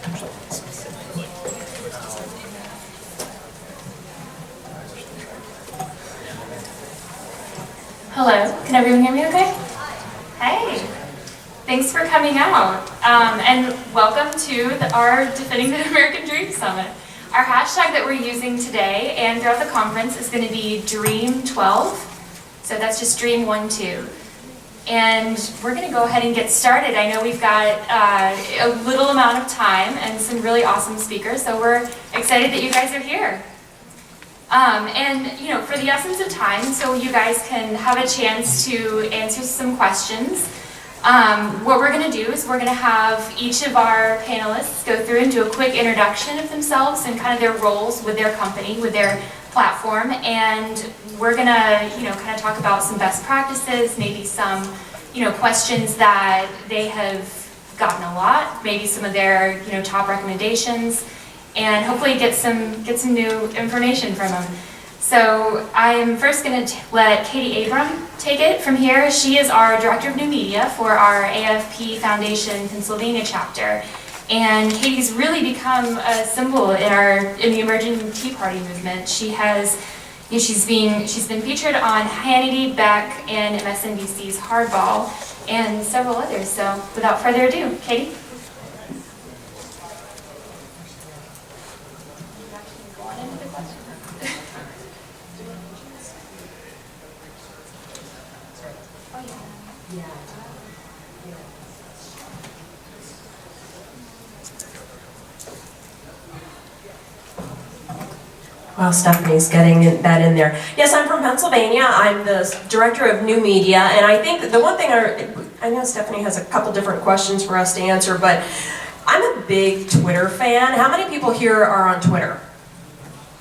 Hello, can everyone hear me okay? Hey, thanks for coming out, and welcome to our Defending the American Dream Summit. Our hashtag that we're using today and throughout the conference is going to be Dream12, so that's just Dream 1-2. And we're going to go ahead and get started. I know we've got a little amount of time and some really awesome speakers, so we're excited that you guys are here. And you know, for the essence of time, so you guys can have a chance to answer some questions. What we're going to do is we're going to have each of our panelists go through and do a quick introduction of themselves and kind of their roles with their company, with their platform, and we're going to, you know, kind of talk about some best practices, maybe some, you know, questions that they have gotten a lot, maybe some of their, you know, top recommendations, and hopefully get some new information from them. So I'm first going to let Katie Abram take it from here. She is our Director of New Media for our AFP Foundation Pennsylvania chapter. And Katie's really become a symbol in the emerging Tea Party movement. She has, you know, she's been featured on Hannity, Beck, and MSNBC's Hardball, and several others. So without further ado, Katie. Wow, Stephanie's getting that in there. Yes, I'm from Pennsylvania. I'm the Director of New Media, and I think the one thing I know Stephanie has a couple different questions for us to answer, but I'm a big Twitter fan. How many people here are on Twitter?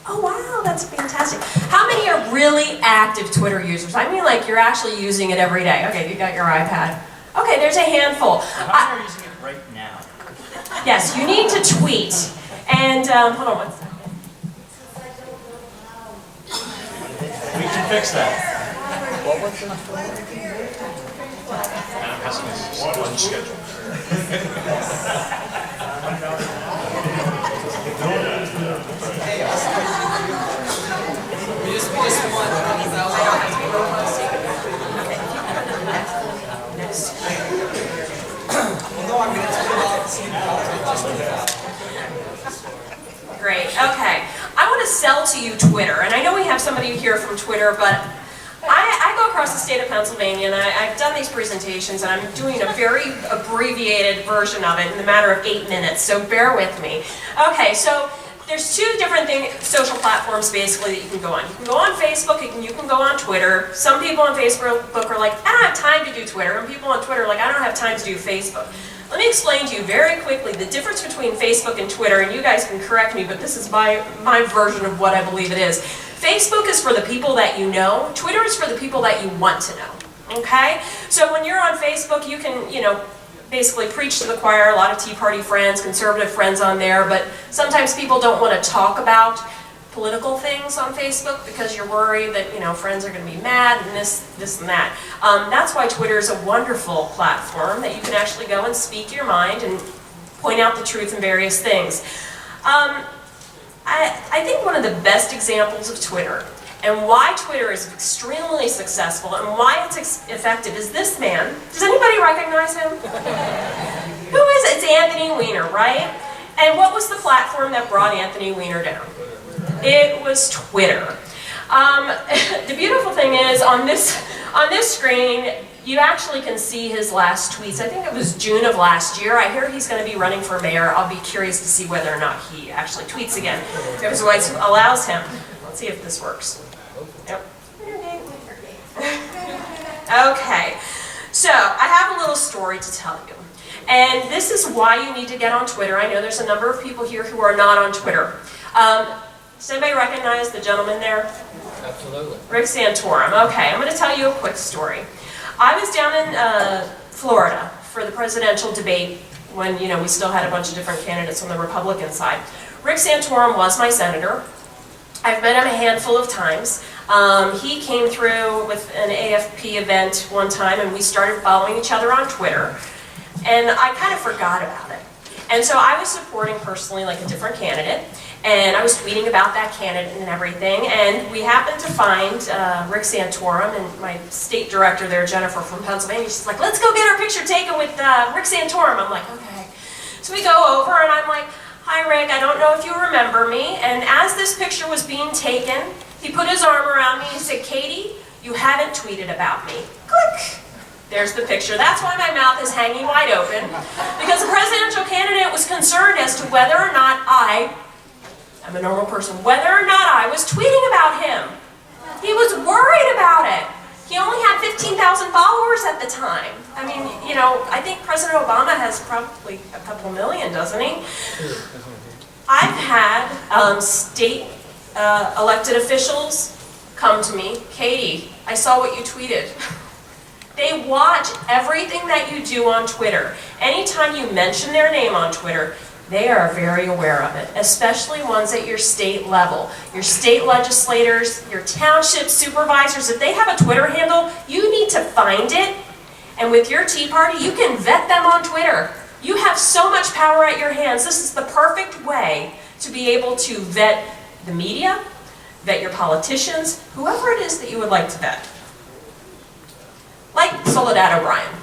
Oh wow, that's fantastic. How many are really active Twitter users? I mean, like, you're actually using it every day. Okay, you got your iPad. Okay, there's a handful. How many are using it right now? Yes, you need to tweet. And, hold on one second. We can fix that. What was it? Adam has his lunch schedule. Great, okay. I want to sell to you Twitter, and I know we have somebody here from Twitter, but I go across the state of Pennsylvania, and I've done these presentations, and I'm doing a very abbreviated version of it in a matter of 8 minutes, so bear with me. Okay, so there's two different social platforms basically that you can go on. You can go on Facebook, and you can go on Twitter. Some people on Facebook are like, I don't have time to do Twitter, and people on Twitter are like, I don't have time to do Facebook. Let me explain to you very quickly the difference between Facebook and Twitter, and you guys can correct me, but this is my version of what I believe it is. Facebook is for the people that you know. Twitter is for the people that you want to know, okay? So when you're on Facebook, you can, you know, basically preach to the choir, a lot of Tea Party friends, conservative friends on there, but sometimes people don't want to talk about political things on Facebook because you're worried that, you know, friends are going to be mad and this and that. That's why Twitter is a wonderful platform that you can actually go and speak your mind and point out the truth in various things. I think one of the best examples of Twitter and why Twitter is extremely successful and why it's effective is this man. Does anybody recognize him? Who is it? It's Anthony Weiner, right? And what was the platform that brought Anthony Weiner down? It was Twitter. The beautiful thing is, on this screen, you actually can see his last tweets. I think it was June of last year. I hear he's going to be running for mayor. I'll be curious to see whether or not he actually tweets again. If his wife allows him. Let's see if this works. Yep. Okay. So, I have a little story to tell you. And this is why you need to get on Twitter. I know there's a number of people here who are not on Twitter. Does anybody recognize the gentleman there? Absolutely. Rick Santorum. Okay, I'm going to tell you a quick story. I was down in Florida for the presidential debate when, you know, we still had a bunch of different candidates on the Republican side. Rick Santorum was my senator. I've met him a handful of times. He came through with an AFP event one time, and we started following each other on Twitter. And I kind of forgot about it. And so I was supporting personally like a different candidate, and I was tweeting about that candidate and everything, and we happened to find Rick Santorum, and my state director there, Jennifer from Pennsylvania, she's like, let's go get our picture taken with Rick Santorum. I'm like, okay. So we go over, and I'm like, hi Rick, I don't know if you remember me, and as this picture was being taken, he put his arm around me and he said, Katie, you haven't tweeted about me. Click. There's the picture. That's why my mouth is hanging wide open, because the presidential candidate was concerned as to whether or not I'm a normal person, whether or not I was tweeting about him. He was worried about it. He only had 15,000 followers at the time. I mean, you know, I think President Obama has probably a couple million, doesn't he? I've had state elected officials come to me, Katie, I saw what you tweeted. They watch everything that you do on Twitter. Anytime you mention their name on Twitter, they are very aware of it, especially ones at your state level. Your state legislators, your township supervisors, if they have a Twitter handle, you need to find it. And with your Tea Party, you can vet them on Twitter. You have so much power at your hands. This is the perfect way to be able to vet the media, vet your politicians, whoever it is that you would like to vet. Like Soledad O'Brien.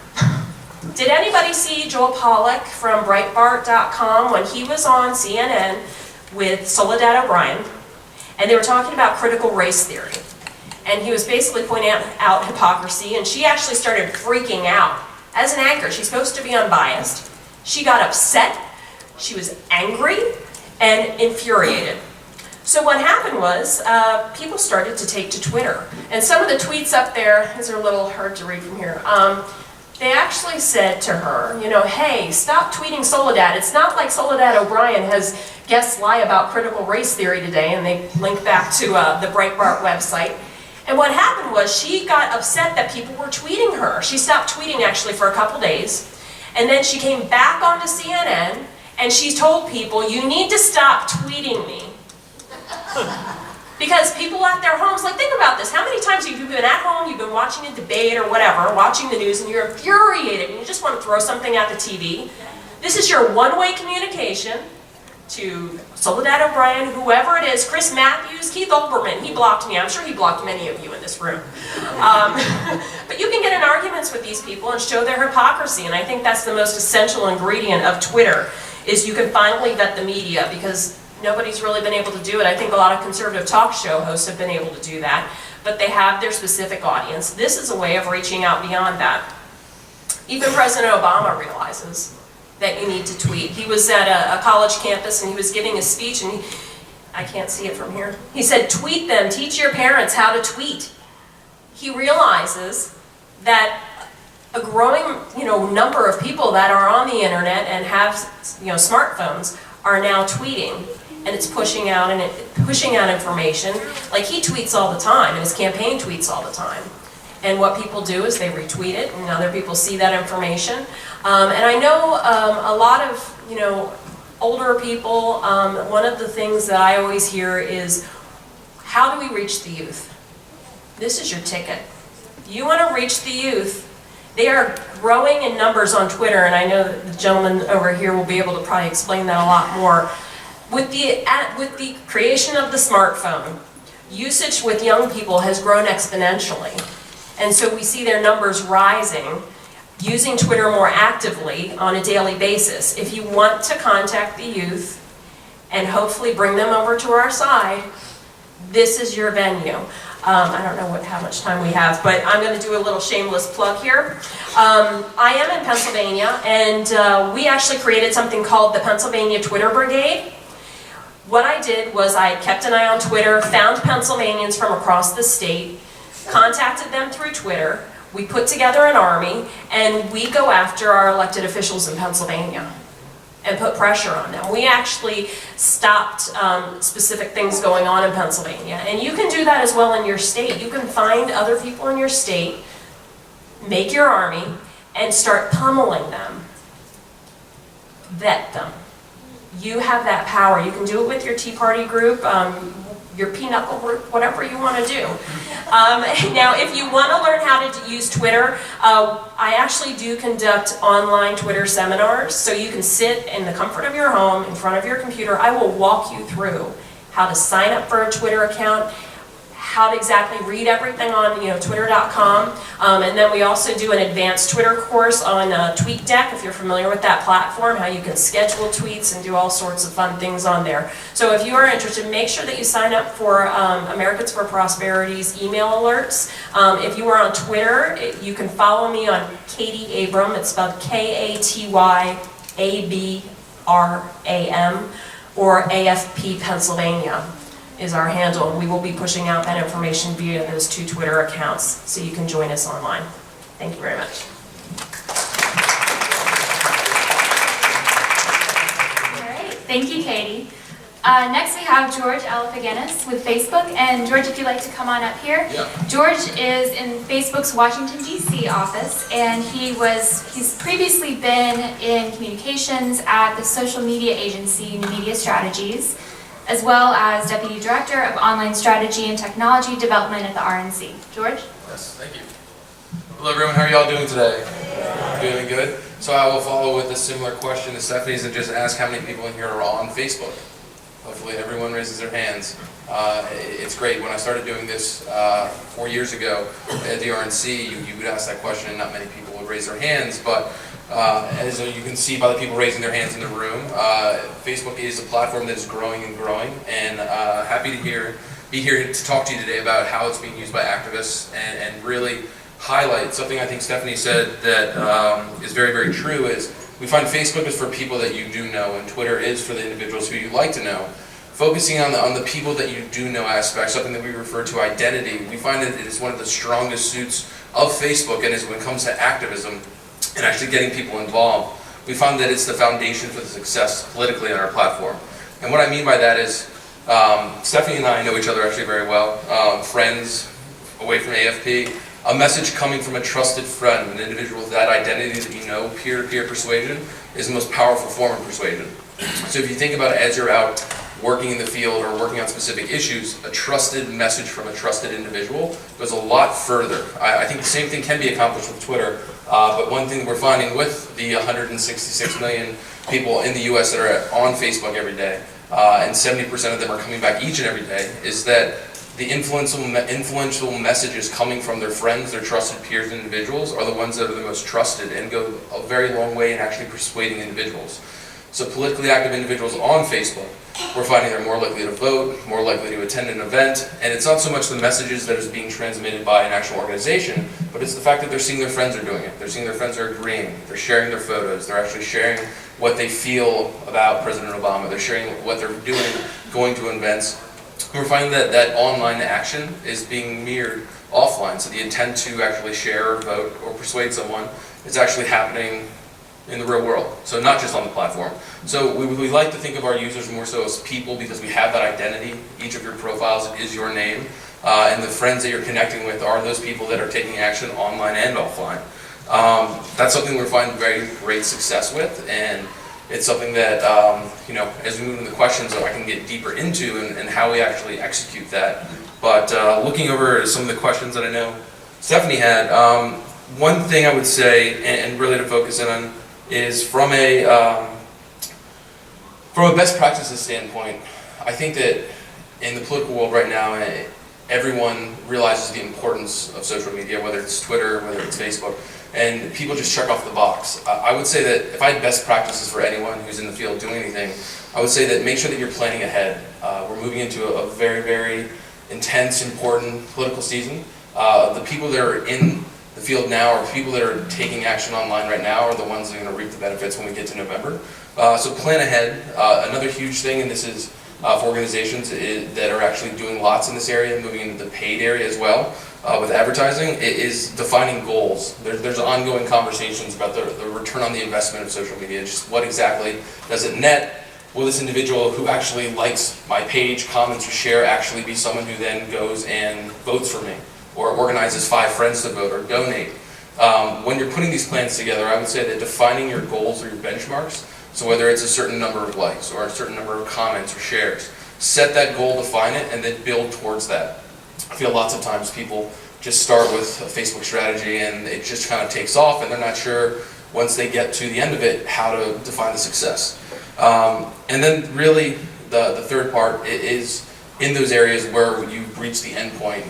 Did anybody see Joel Pollack from Breitbart.com when he was on CNN with Soledad O'Brien, and they were talking about critical race theory? And he was basically pointing out hypocrisy, and she actually started freaking out. As an anchor, she's supposed to be unbiased. She got upset, she was angry, and infuriated. So what happened was, people started to take to Twitter. And some of the tweets up there, these are a little hard to read from here, they actually said to her, you know, hey, stop tweeting Soledad. It's not like Soledad O'Brien has guests lie about critical race theory today, and they link back to the Breitbart website. And what happened was she got upset that people were tweeting her. She stopped tweeting actually for a couple days, and then she came back onto CNN, and she told people, you need to stop tweeting me. Because people at their homes, like think about this, how many times have you been at home, you've been watching a debate or whatever, watching the news, and you're infuriated and you just want to throw something at the TV? This is your one-way communication to Soledad O'Brien, whoever it is, Chris Matthews, Keith Olbermann, he blocked me, I'm sure he blocked many of you in this room. But you can get in arguments with these people and show their hypocrisy, and I think that's the most essential ingredient of Twitter, is you can finally vet the media, because nobody's really been able to do it. I think a lot of conservative talk show hosts have been able to do that, but they have their specific audience. This is a way of reaching out beyond that. Even President Obama realizes that you need to tweet. He was at a college campus and he was giving a speech, and I can't see it from here. He said, tweet them, teach your parents how to tweet. He realizes that a growing number of people that are on the internet and have smartphones are now tweeting. And it's pushing out information. Like he tweets all the time, and his campaign tweets all the time. And what people do is they retweet it, and other people see that information. And I know a lot of older people. One of the things that I always hear is, how do we reach the youth? This is your ticket. You want to reach the youth. They are growing in numbers on Twitter, and I know that the gentleman over here will be able to probably explain that a lot more. With the creation of the smartphone, usage with young people has grown exponentially. And so we see their numbers rising, using Twitter more actively on a daily basis. If you want to contact the youth and hopefully bring them over to our side, this is your venue. I don't know how much time we have, but I'm going to do a little shameless plug here. I am in Pennsylvania, and we actually created something called the Pennsylvania Twitter Brigade. What I did was I kept an eye on Twitter, found Pennsylvanians from across the state, contacted them through Twitter. We put together an army, and we go after our elected officials in Pennsylvania and put pressure on them. We actually stopped specific things going on in Pennsylvania. And you can do that as well in your state. You can find other people in your state, make your army, and start pummeling them. Vet them. You have that power. You can do it with your Tea Party group. your pinochle group, whatever you want to do. Now, if you want to learn how to use Twitter, I actually do conduct online Twitter seminars, so you can sit in the comfort of your home, in front of your computer. I will walk you through how to sign up for a Twitter account, how to exactly read everything on twitter.com, and then we also do an advanced Twitter course on TweetDeck, if you're familiar with that platform, how you can schedule tweets and do all sorts of fun things on there. So if you are interested, make sure that you sign up for Americans for Prosperity's email alerts. If you are on Twitter, you can follow me on Katie Abram, it's spelled Katyabram, or AFP Pennsylvania is our handle. We will be pushing out that information via those 2 Twitter accounts, so you can join us online. Thank you very much. All right, thank you, Katie. Next we have George Alapaginis with Facebook, and George, if you'd like to come on up here. Yeah. George is in Facebook's Washington, D.C. office, and he's previously been in communications at the social media agency New Media Strategies, as well as Deputy Director of Online Strategy and Technology Development at the RNC. George? Yes, thank you. Hello everyone, how are y'all doing today? Doing good? So I will follow with a similar question to Stephanie's and just ask how many people in here are on Facebook. Hopefully everyone raises their hands. It's great. When I started doing this 4 years ago at the RNC, you would ask that question and not many people would raise their hands, but as you can see by the people raising their hands in the room, Facebook is a platform that is growing and growing, and happy to be here to talk to you today about how it's being used by activists and really highlight something I think Stephanie said that is very, very true is we find Facebook is for people that you do know, and Twitter is for the individuals who you like to know. Focusing on the people that you do know aspect, something that we refer to identity, we find that it is one of the strongest suits of Facebook, and when it comes to activism and actually getting people involved, we find that it's the foundation for the success politically on our platform. And what I mean by that is, Stephanie and I know each other actually very well, friends away from AFP. A message coming from a trusted friend, an individual with that identity that you know, peer-to-peer persuasion, is the most powerful form of persuasion. So if you think about it as you're out working in the field or working on specific issues, a trusted message from a trusted individual goes a lot further. I think the same thing can be accomplished with Twitter, but one thing we're finding with the 166 million people in the US that are on Facebook every day, and 70% of them are coming back each and every day, is that the influential messages coming from their friends, their trusted peers and individuals are the ones that are the most trusted and go a very long way in actually persuading individuals. So politically active individuals on Facebook, we're finding they're more likely to vote, more likely to attend an event, and it's not so much the messages that is being transmitted by an actual organization, but it's the fact that they're seeing their friends are doing it. They're seeing their friends are agreeing, they're sharing their photos, they're actually sharing what they feel about President Obama, they're sharing what they're doing, going to events. We're finding that online action is being mirrored offline, so the intent to actually share or vote or persuade someone is actually happening in the real world, so not just on the platform. So we like to think of our users more so as people because we have that identity. Each of your profiles is your name, and the friends that you're connecting with are those people that are taking action online and offline. That's something we're finding very great success with, and it's something that, as we move into the questions, I can get deeper into and how we actually execute that. But looking over some of the questions that I know Stephanie had, one thing I would say, and really to focus in on, is from a best practices standpoint, I think that in the political world right now, everyone realizes the importance of social media, whether it's Twitter, whether it's Facebook, and people just check off the box. I would say that if I had best practices for anyone who's in the field doing anything, I would say that make sure that you're planning ahead. We're moving into a very, very intense, important political season. The people that are in the field now, or people that are taking action online right now, are the ones that are going to reap the benefits when we get to November. So plan ahead. Another huge thing, and this is for organizations that are actually doing lots in this area, moving into the paid area as well, with advertising, is defining goals. There's ongoing conversations about the return on the investment of social media, just what exactly does it net? Will this individual who actually likes my page, comments, or share actually be someone who then goes and votes for me, or organizes 5 friends to vote, or donate? When you're putting these plans together, I would say that defining your goals or your benchmarks, so whether it's a certain number of likes or a certain number of comments or shares, set that goal, define it, and then build towards that. I feel lots of times people just start with a Facebook strategy and it just kind of takes off and they're not sure once they get to the end of it how to define the success. And then really the third part is in those areas where you reach the end point.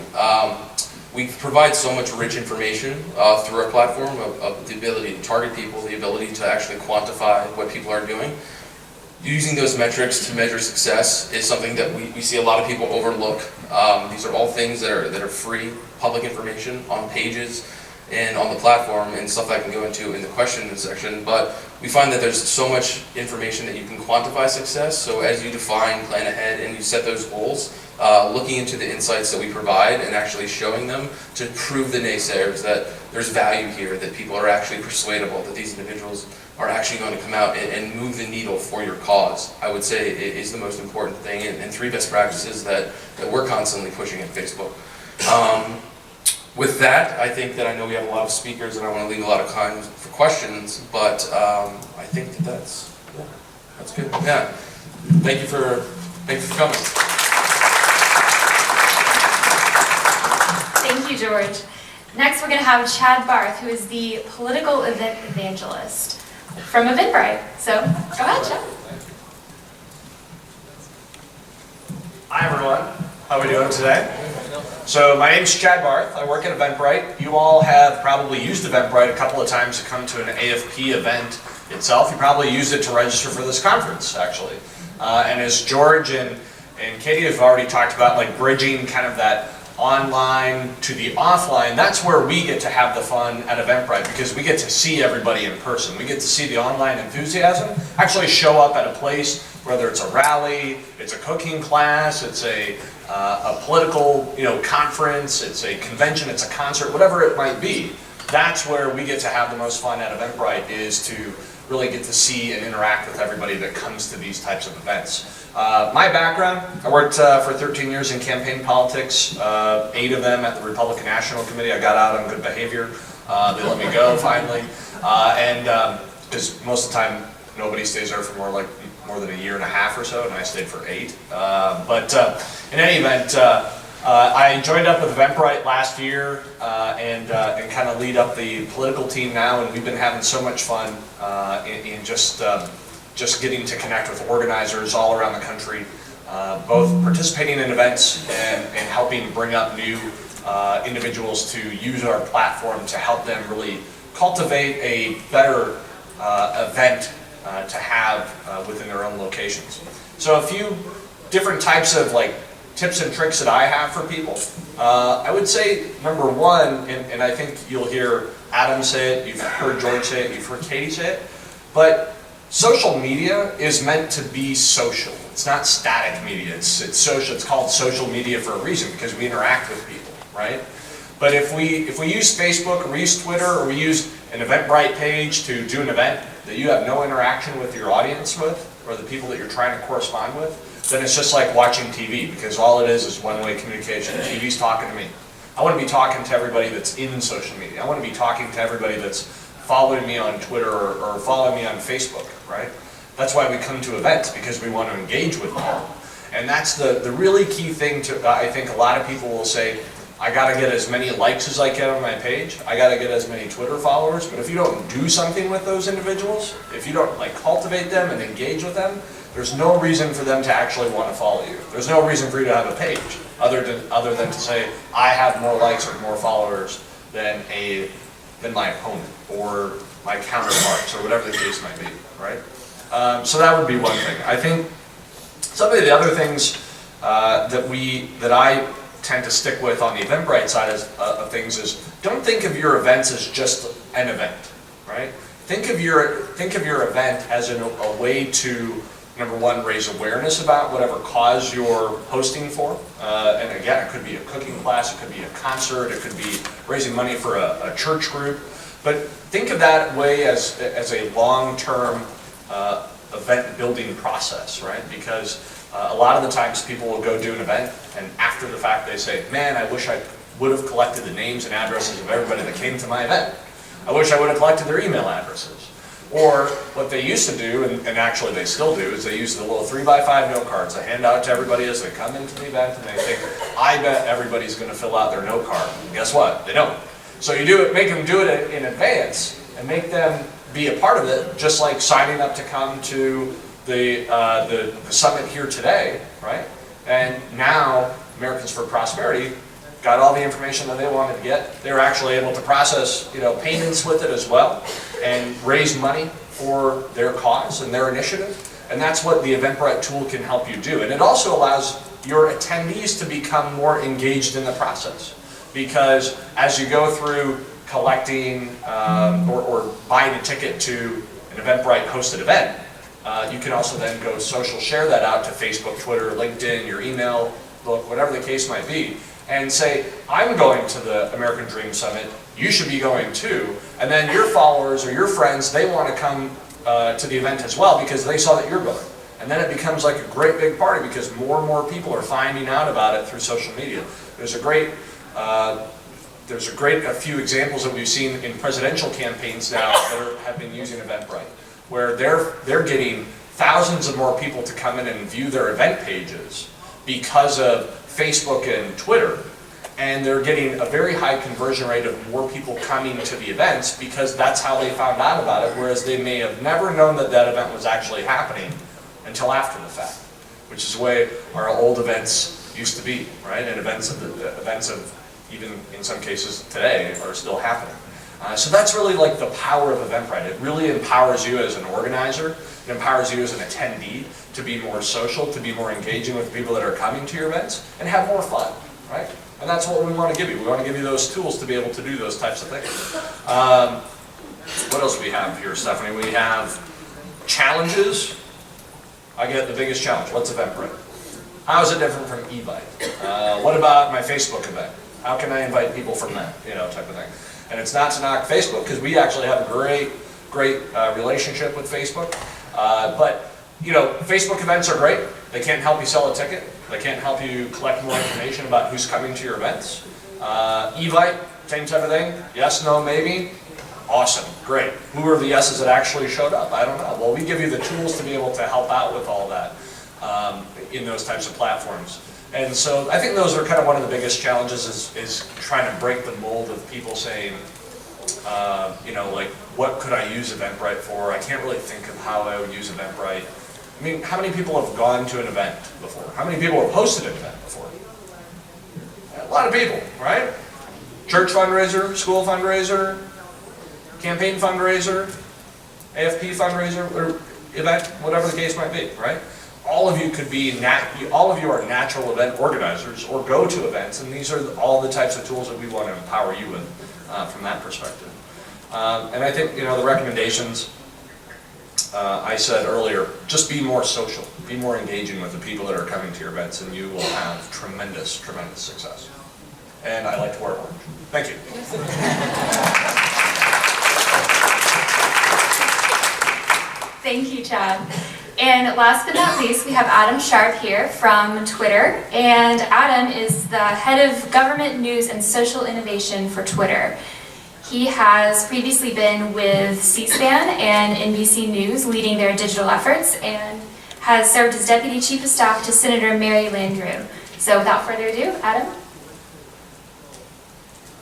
We provide so much rich information through our platform of the ability to target people, the ability to actually quantify what people are doing. Using those metrics to measure success is something that we see a lot of people overlook. These are all things that are free, public information on pages and on the platform and stuff that I can go into in the question section. But we find that there's so much information that you can quantify success. So as you define, plan ahead, and you set those goals, looking into the insights that we provide and actually showing them to prove the naysayers that there's value here, that people are actually persuadable, that these individuals are actually going to come out and move the needle for your cause, I would say is the most important thing, and 3 best practices that we're constantly pushing at Facebook. With that, I think that I know we have a lot of speakers and I want to leave a lot of time for questions, but I think that's good. Yeah. Thank you for coming. Thank you, George. Next, we're going to have Chad Barth, who is the political event evangelist from Eventbrite. So, go ahead, Chad. Hi, everyone. How are we doing today? So, my name is Chad Barth. I work at Eventbrite. You all have probably used Eventbrite a couple of times to come to an AFP event itself. You probably used it to register for this conference, actually. And as George and Katie have already talked about, like bridging kind of that online to the offline, that's where we get to have the fun at Eventbrite, because we get to see everybody in person. We get to see the online enthusiasm actually show up at a place, whether it's a rally, it's a cooking class, it's a political conference, it's a convention, it's a concert, whatever it might be. That's where we get to have the most fun at Eventbrite, is to really get to see and interact with everybody that comes to these types of events. My background, I worked for 13 years in campaign politics, 8 of them at the Republican National Committee. I got out on good behavior. They let me go finally. Because most of the time, nobody stays there for more than a year and a half or so, and I stayed for 8. In any event, I joined up with Eventbrite last year and kind of lead up the political team now, and we've been having so much fun in just getting to connect with organizers all around the country, both participating in events and helping bring up new individuals to use our platform to help them really cultivate a better event to have within their own locations. So a few different types of tips and tricks that I have for people. I would say number one, and I think you'll hear Adam say it, you've heard George say it, you've heard Katie say it, but social media is meant to be social. It's not static media, it's social. It's called social media for a reason, because we interact with people, right? But if we use Facebook, or we use Twitter, or we use an Eventbrite page to do an event that you have no interaction with your audience with, or the people that you're trying to correspond with, then it's just like watching TV, because all it is one-way communication. TV's talking to me. I want to be talking to everybody that's in social media. I want to be talking to everybody that's following me on Twitter or following me on Facebook, right? That's why we come to events, because we want to engage with them. And that's the really key thing I think a lot of people will say, I gotta get as many likes as I can on my page, I gotta get as many Twitter followers, but if you don't do something with those individuals, if you don't cultivate them and engage with them, there's no reason for them to actually want to follow you. There's no reason for you to have a page, other than to say, I have more likes or more followers than my opponent or my counterparts, or whatever the case might be, right? So that would be one thing. I think some of the other things that I tend to stick with on the Eventbrite side of things is, don't think of your events as just an event, right? Think of your event as a way to, number one, raise awareness about whatever cause you're hosting for. And again, it could be a cooking class, it could be a concert, it could be raising money for a church group. But think of that way as a long-term event building process, right? Because a lot of the times people will go do an event, and after the fact they say, man, I wish I would have collected the names and addresses of everybody that came to my event. I wish I would have collected their email addresses. Or what they used to do, and actually they still do, is they use the little 3x5 note cards they hand out to everybody as they come into the event, and they think, I bet everybody's going to fill out their note card. And guess what? They don't. So you do it, make them do it in advance, and make them be a part of it, just like signing up to come to the summit here today, right? And now Americans for Prosperity got all the information that they wanted to get. They were actually able to process, payments with it as well, and raise money for their cause and their initiative. And that's what the Eventbrite tool can help you do. And it also allows your attendees to become more engaged in the process. Because as you go through collecting or buying a ticket to an Eventbrite hosted event, you can also then go social share that out to Facebook, Twitter, LinkedIn, your email book, whatever the case might be, and say, I'm going to the American Dream Summit, you should be going too. And then your followers or your friends, they want to come to the event as well because they saw that you're going. And then it becomes like a great big party because more and more people are finding out about it through social media. There's a few examples that we've seen in presidential campaigns now that have been using Eventbrite, where they're getting thousands of more people to come in and view their event pages because of Facebook and Twitter, and they're getting a very high conversion rate of more people coming to the events because that's how they found out about it, whereas they may have never known that that event was actually happening until after the fact, which is the way our old events used to be, right? And events of even in some cases today are still happening. So that's really like the power of Eventbrite. It really empowers you as an organizer. It empowers you as an attendee to be more social, to be more engaging with people that are coming to your events, and have more fun, right? And that's what we want to give you. We want to give you those tools to be able to do those types of things. What else do we have here, Stephanie? We have challenges. I get the biggest challenge. What's Eventbrite? How is it different from eBite? What about my Facebook event? How can I invite people from that, type of thing? And it's not to knock Facebook, because we actually have a great relationship with Facebook. But Facebook events are great. They can't help you sell a ticket. They can't help you collect more information about who's coming to your events. Evite, same type of thing. Yes, no, maybe. Awesome, great. Who are the yeses that actually showed up? I don't know. Well, we give you the tools to be able to help out with all that in those types of platforms. And so I think those are kind of one of the biggest challenges is trying to break the mold of people saying, like, what could I use Eventbrite for? I can't really think of how I would use Eventbrite. I mean, how many people have gone to an event before? How many people have hosted an event before? A lot of people, right? Church fundraiser, school fundraiser, campaign fundraiser, AFP fundraiser, or event, whatever the case might be, right? All of you could be, all of you are natural event organizers or go to events, and these are all the types of tools that we want to empower you with from that perspective. And I think, the recommendations, I said earlier, just be more social, be more engaging with the people that are coming to your events, and you will have tremendous, tremendous success. And I like to wear orange. Thank you. Thank you, Chad. And last but not least, we have Adam Sharp here from Twitter. And Adam is the head of government news and social innovation for Twitter. He has previously been with C-SPAN and NBC News, leading their digital efforts, and has served as deputy chief of staff to Senator Mary Landrieu. So without further ado, Adam.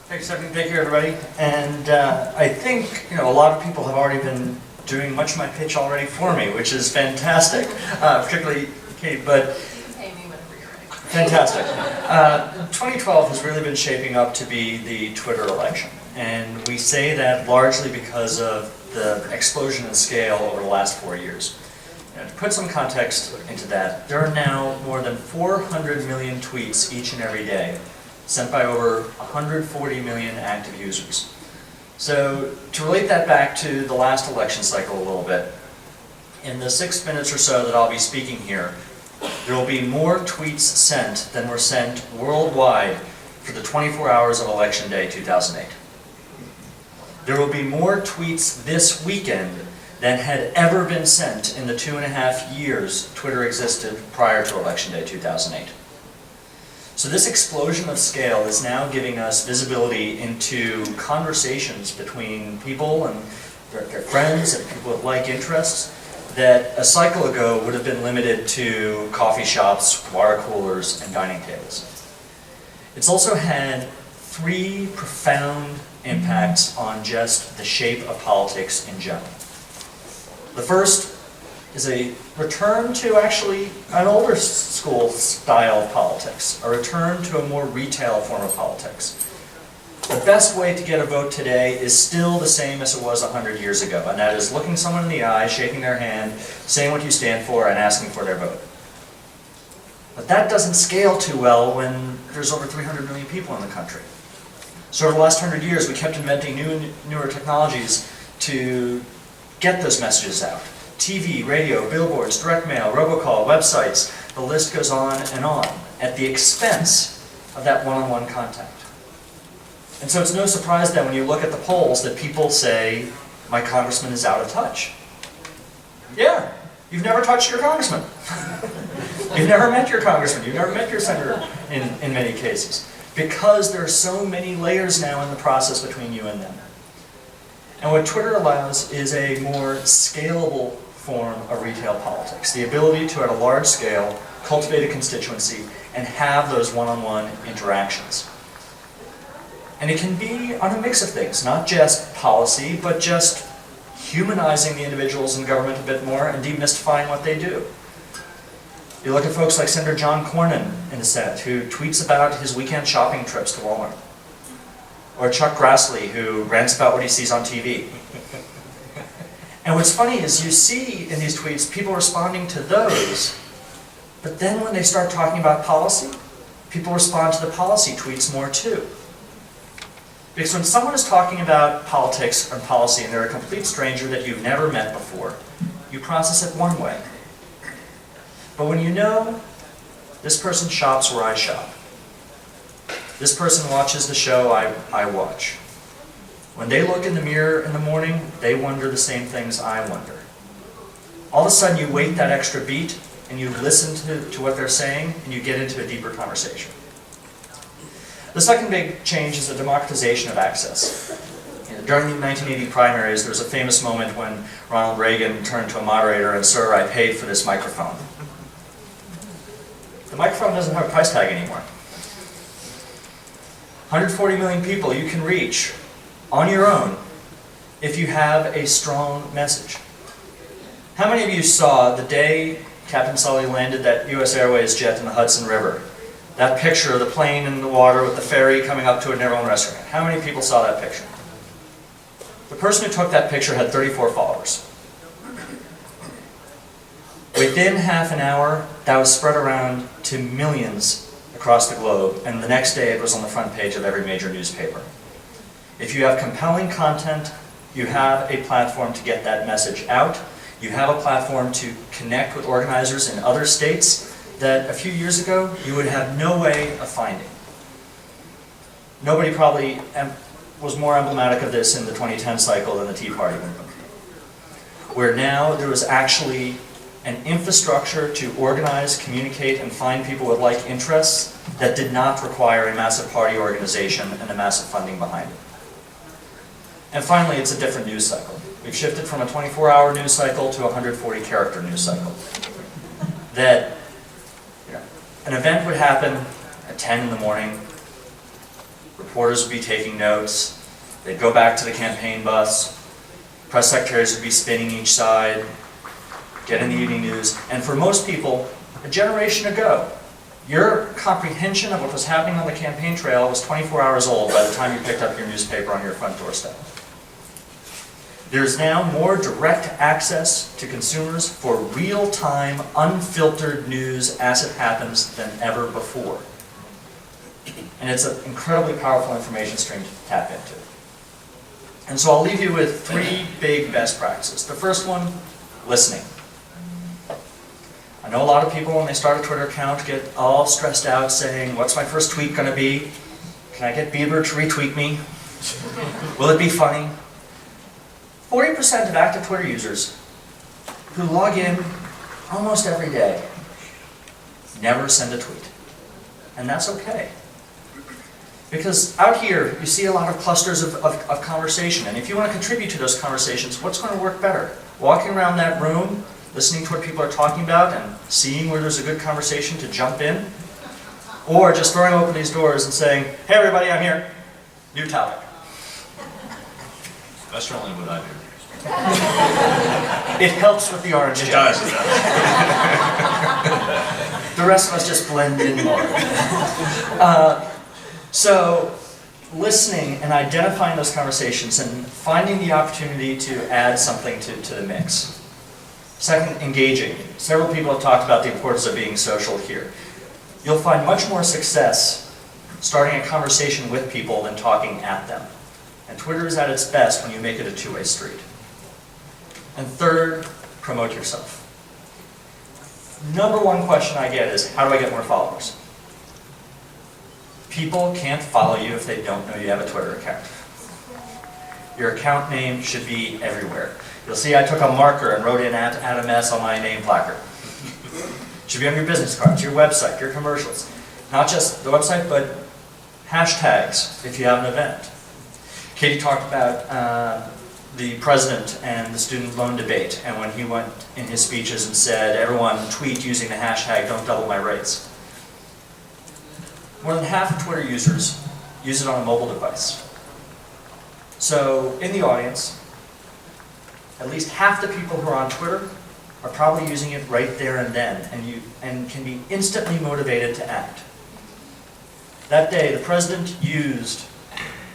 Thanks, Stephanie. Thank you, everybody. And I think a lot of people have already been doing much of my pitch already for me, which is fantastic, particularly Kate, but fantastic. 2012 has really been shaping up to be the Twitter election, and we say that largely because of the explosion in scale over the last 4 years. To put some context into that, there are now more than 400 million tweets each and every day, sent by over 140 million active users. So to relate that back to the last election cycle a little bit, in the 6 minutes or so that I'll be speaking here, there will be more tweets sent than were sent worldwide for the 24 hours of Election Day 2008. There will be more tweets this weekend than had ever been sent in the 2.5 years Twitter existed prior to Election Day 2008. So this explosion of scale is now giving us visibility into conversations between people and their friends and people with like interests that a cycle ago would have been limited to coffee shops, water coolers, and dining tables. It's also had 3 profound impacts on just the shape of politics in general. The first is a return to actually an older school style of politics, a return to a more retail form of politics. The best way to get a vote today is still the same as it was 100 years ago, and that is looking someone in the eye, shaking their hand, saying what you stand for, and asking for their vote. But that doesn't scale too well when there's over 300 million people in the country. So over the last 100 years, we kept inventing newer technologies to get those messages out. TV, radio, billboards, direct mail, robocall, websites, the list goes on, at the expense of that one-on-one contact. And so it's no surprise then when you look at the polls that people say, my congressman is out of touch. Yeah, you've never touched your congressman. You've never met your congressman, you've never met your senator in many cases. Because there are so many layers now in the process between you and them. And what Twitter allows is a more scalable form of retail politics. The ability to, at a large scale, cultivate a constituency and have those one-on-one interactions. And it can be on a mix of things, not just policy, but just humanizing the individuals in government a bit more and demystifying what they do. You look at folks like Senator John Cornyn in the Senate, who tweets about his weekend shopping trips to Walmart. Or Chuck Grassley, who rants about what he sees on TV. And what's funny is you see in these tweets people responding to those, but then when they start talking about policy, people respond to the policy tweets more too. Because when someone is talking about politics or policy and they're a complete stranger that you've never met before, you process it one way. But when you know this person shops where I shop, this person watches the show I watch, when they look in the mirror in the morning, they wonder the same things I wonder. All of a sudden you wait that extra beat and you listen to what they're saying and you get into a deeper conversation. The second big change is the democratization of access. During the 1980 primaries, there was a famous moment when Ronald Reagan turned to a moderator and, "Sir, I paid for this microphone." The microphone doesn't have a price tag anymore. 140 million people you can reach on your own if you have a strong message. How many of you saw the day Captain Sully landed that US Airways jet in the Hudson River? That picture of the plane in the water with the ferry coming up to it and everyone rescuing it. How many people saw that picture? The person who took that picture had 34 followers. Within half an hour, that was spread around to millions across the globe, and the next day it was on the front page of every major newspaper. If you have compelling content, you have a platform to get that message out. You have a platform to connect with organizers in other states that a few years ago you would have no way of finding. Nobody probably was more emblematic of this in the 2010 cycle than the Tea Party movement, where now there was actually an infrastructure to organize, communicate, and find people with like interests that did not require a massive party organization and a massive funding behind it. And finally, it's a different news cycle. We've shifted from a 24-hour news cycle to a 140-character news cycle. That an event would happen at 10 in the morning, reporters would be taking notes, they'd go back to the campaign bus, press secretaries would be spinning each side, get in the evening news, and for most people, a generation ago, your comprehension of what was happening on the campaign trail was 24 hours old by the time you picked up your newspaper on your front doorstep. There's now more direct access to consumers for real-time, unfiltered news as it happens than ever before. And it's an incredibly powerful information stream to tap into. And so I'll leave you with 3 big best practices. The first one, listening. I know a lot of people, when they start a Twitter account, get all stressed out saying, what's my first tweet going to be? Can I get Bieber to retweet me? Will it be funny? 40% of active Twitter users who log in almost every day never send a tweet. And that's okay. Because out here, you see a lot of clusters of conversation, and if you want to contribute to those conversations, what's going to work better? Walking around that room, listening to what people are talking about, and seeing where there's a good conversation to jump in? Or just throwing open these doors and saying, hey everybody, I'm here, new topic. That's certainly what I do. It helps with the orange It juice. does, it does. The rest of us just blend in more. So, listening and identifying those conversations and finding the opportunity to add something to the mix. Second, engaging. Several people have talked about the importance of being social here. You'll find much more success starting a conversation with people than talking at them. And Twitter is at its best when you make it a two-way street. And third, promote yourself. Number one question I get is, how do I get more followers? People can't follow you if they don't know you have a Twitter account. Your account name should be everywhere. You'll see I took a marker and wrote in Adam S on my name placard. It should be on your business cards, your website, your commercials. Not just the website, but hashtags if you have an event. Katie talked about the president and the student loan debate, and when he went in his speeches and said, everyone tweet using the hashtag don't double my rates. More than half of Twitter users use it on a mobile device. So in the audience, at least half the people who are on Twitter are probably using it right there and then, and can be instantly motivated to act. That day, the president used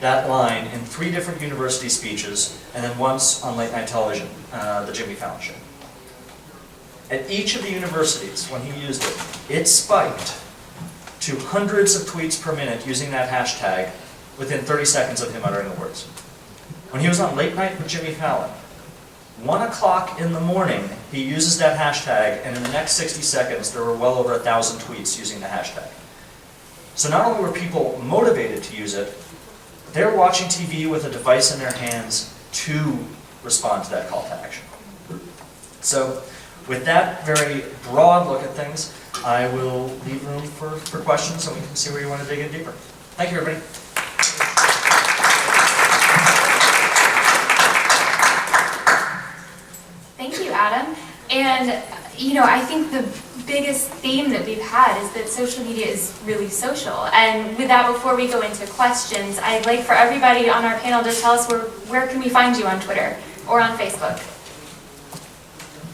that line in 3 different university speeches, and then once on late night television, the Jimmy Fallon show. At each of the universities, when he used it, it spiked to hundreds of tweets per minute using that hashtag within 30 seconds of him uttering the words. When he was on Late Night with Jimmy Fallon, 1 o'clock in the morning, he uses that hashtag, and in the next 60 seconds, there were well over 1,000 tweets using the hashtag. So not only were people motivated to use it, they're watching TV with a device in their hands to respond to that call to action. So with that very broad look at things, I will leave room for questions so we can see where you want to dig in deeper. Thank you, everybody. Thank you, Adam. And, you know, I think the biggest theme that we've had is that social media is really social. And with that, before we go into questions, I'd like for everybody on our panel to tell us where can we find you on Twitter or on Facebook?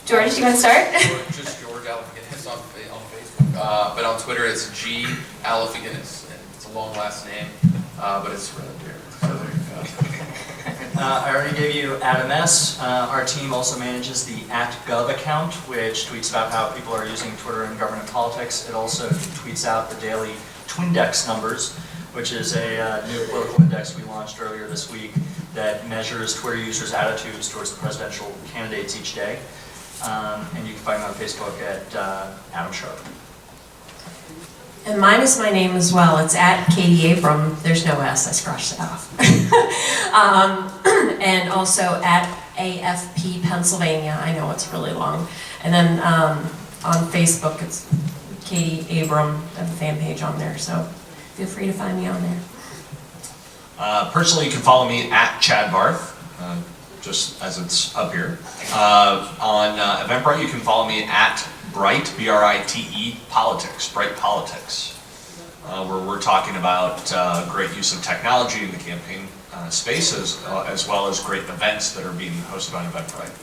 George, do you want to start? Just George Alifiganis on Facebook. But on Twitter, it's G Alifiganis. And it's a long last name, but it's right there. So there you go. I already gave you Adam S. Our team also manages the @gov account, which tweets about how people are using Twitter in government politics. It also tweets out the daily Twindex numbers, which is a new political index we launched earlier this week that measures Twitter users' attitudes towards the presidential candidates each day. And you can find me on Facebook at Adam Sharp. And mine is my name as well. It's @Katie Abram. There's no S. I scratched it off. And also @AFP Pennsylvania. I know it's really long. And then on Facebook, it's Katie Abram. I have a fan page on there, so feel free to find me on there. Personally, you can follow me @ChadBarth, just as it's up here. On Eventbrite, you can follow me @Bright, B-R-I-T-E, Politics, Bright Politics, where we're talking about great use of technology in the campaign spaces, as well as great events that are being hosted on Eventbrite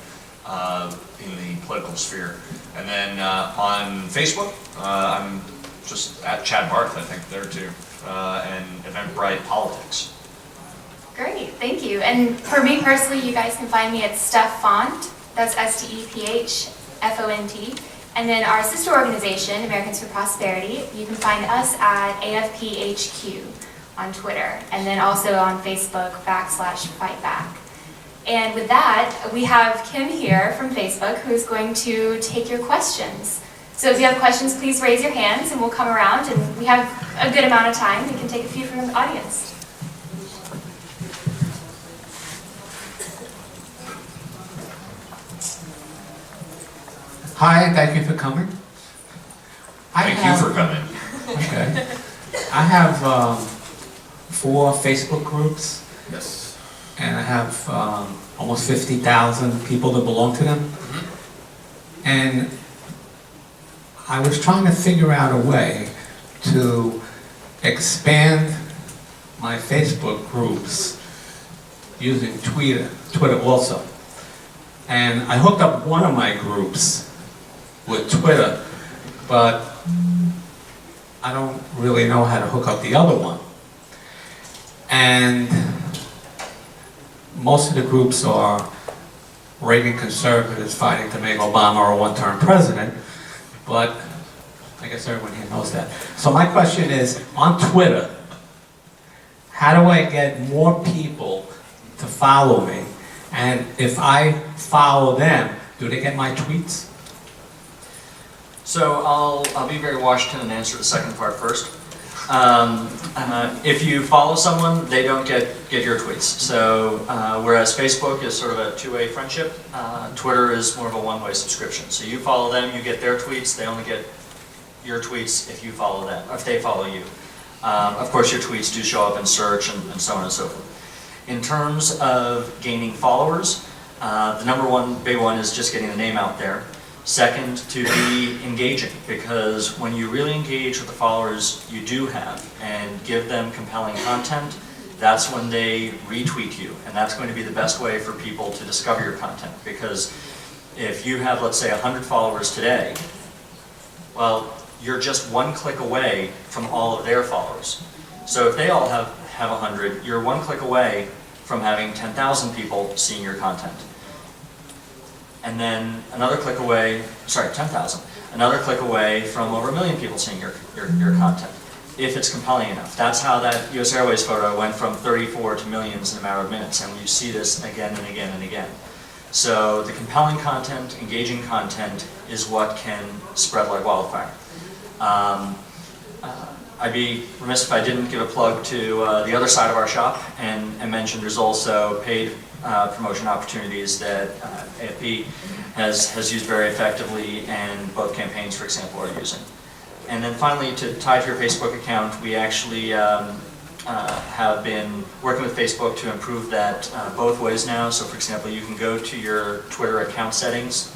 in the political sphere. And then on Facebook, I'm just @ChadBarth, I think, there too, and Eventbrite Politics. Great, thank you. And for me personally, you guys can find me at Steph Font. That's STEPHFONT. And then our sister organization, Americans for Prosperity, you can find us at AFPHQ on Twitter, and then also on Facebook /FightBack. And with that, we have Kim here from Facebook who's going to take your questions. So if you have questions, please raise your hands and we'll come around, and we have a good amount of time. We can take a few from the audience. Hi, thank you for coming. Thank you for coming. Okay. I have 4 Facebook groups, Yes. and I have almost 50,000 people that belong to them. And I was trying to figure out a way to expand my Facebook groups using Twitter also. And I hooked up one of my groups with Twitter, but I don't really know how to hook up the other one. And most of the groups are Reagan conservatives fighting to make Obama a one-term president, but I guess everyone here knows that. So my question is, on Twitter, how do I get more people to follow me? And if I follow them, do they get my tweets? So I'll be very Washington and answer the second part first. If you follow someone, they don't get your tweets. So whereas Facebook is sort of a two-way friendship, Twitter is more of a one-way subscription. So you follow them, you get their tweets. They only get your tweets if you follow them, if they follow you. Of course, your tweets do show up in search and so on and so forth. In terms of gaining followers, the number one big one is just getting the name out there. Second, to be engaging, because when you really engage with the followers you do have and give them compelling content, that's when they retweet you, and that's going to be the best way for people to discover your content. Because if you have, let's say, 100 followers today, well, you're just one click away from all of their followers. So if they all have 100, you're one click away from having 10,000 people seeing your content. And then another click away, sorry, 10,000, another click away from over 1 million people seeing your content, if it's compelling enough. That's how that US Airways photo went from 34 to millions in a matter of minutes, and you see this again and again and again. So the compelling content, engaging content, is what can spread like wildfire. I'd be remiss if I didn't give a plug to the other side of our shop and mention there's also paid promotion opportunities that AFP has used very effectively, and both campaigns, for example, are using. And then finally, to tie to your Facebook account, we actually have been working with Facebook to improve that both ways now. So for example, you can go to your Twitter account settings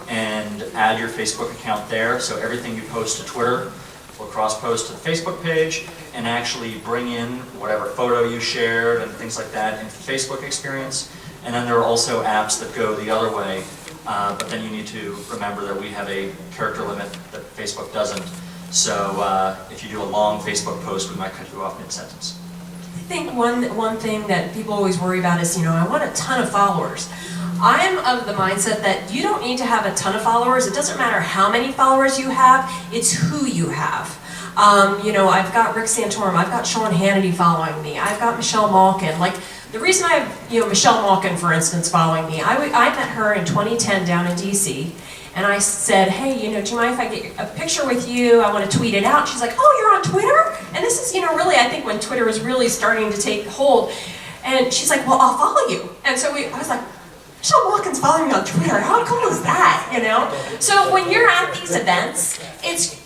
and add your Facebook account there, so everything you post to Twitter will cross-post to the Facebook page and actually bring in whatever photo you shared and things like that into the Facebook experience. And then there are also apps that go the other way, but then you need to remember that we have a character limit that Facebook doesn't. So if you do a long Facebook post, we might cut you off mid-sentence. I think one thing that people always worry about is, I want a ton of followers. I'm of the mindset that you don't need to have a ton of followers. It doesn't matter how many followers you have, it's who you have. I've got Rick Santorum, I've got Sean Hannity following me, I've got Michelle Malkin. Like, the reason I have, Michelle Malkin, for instance, following me, I met her in 2010 down in DC, and I said, hey, do you mind if I get a picture with you? I want to tweet it out. She's like, oh, you're on Twitter? And this is, really, I think when Twitter was really starting to take hold. And she's like, well, I'll follow you. And so I was like, Michelle Malkin's following me on Twitter. How cool is that, So when you're at these events, it's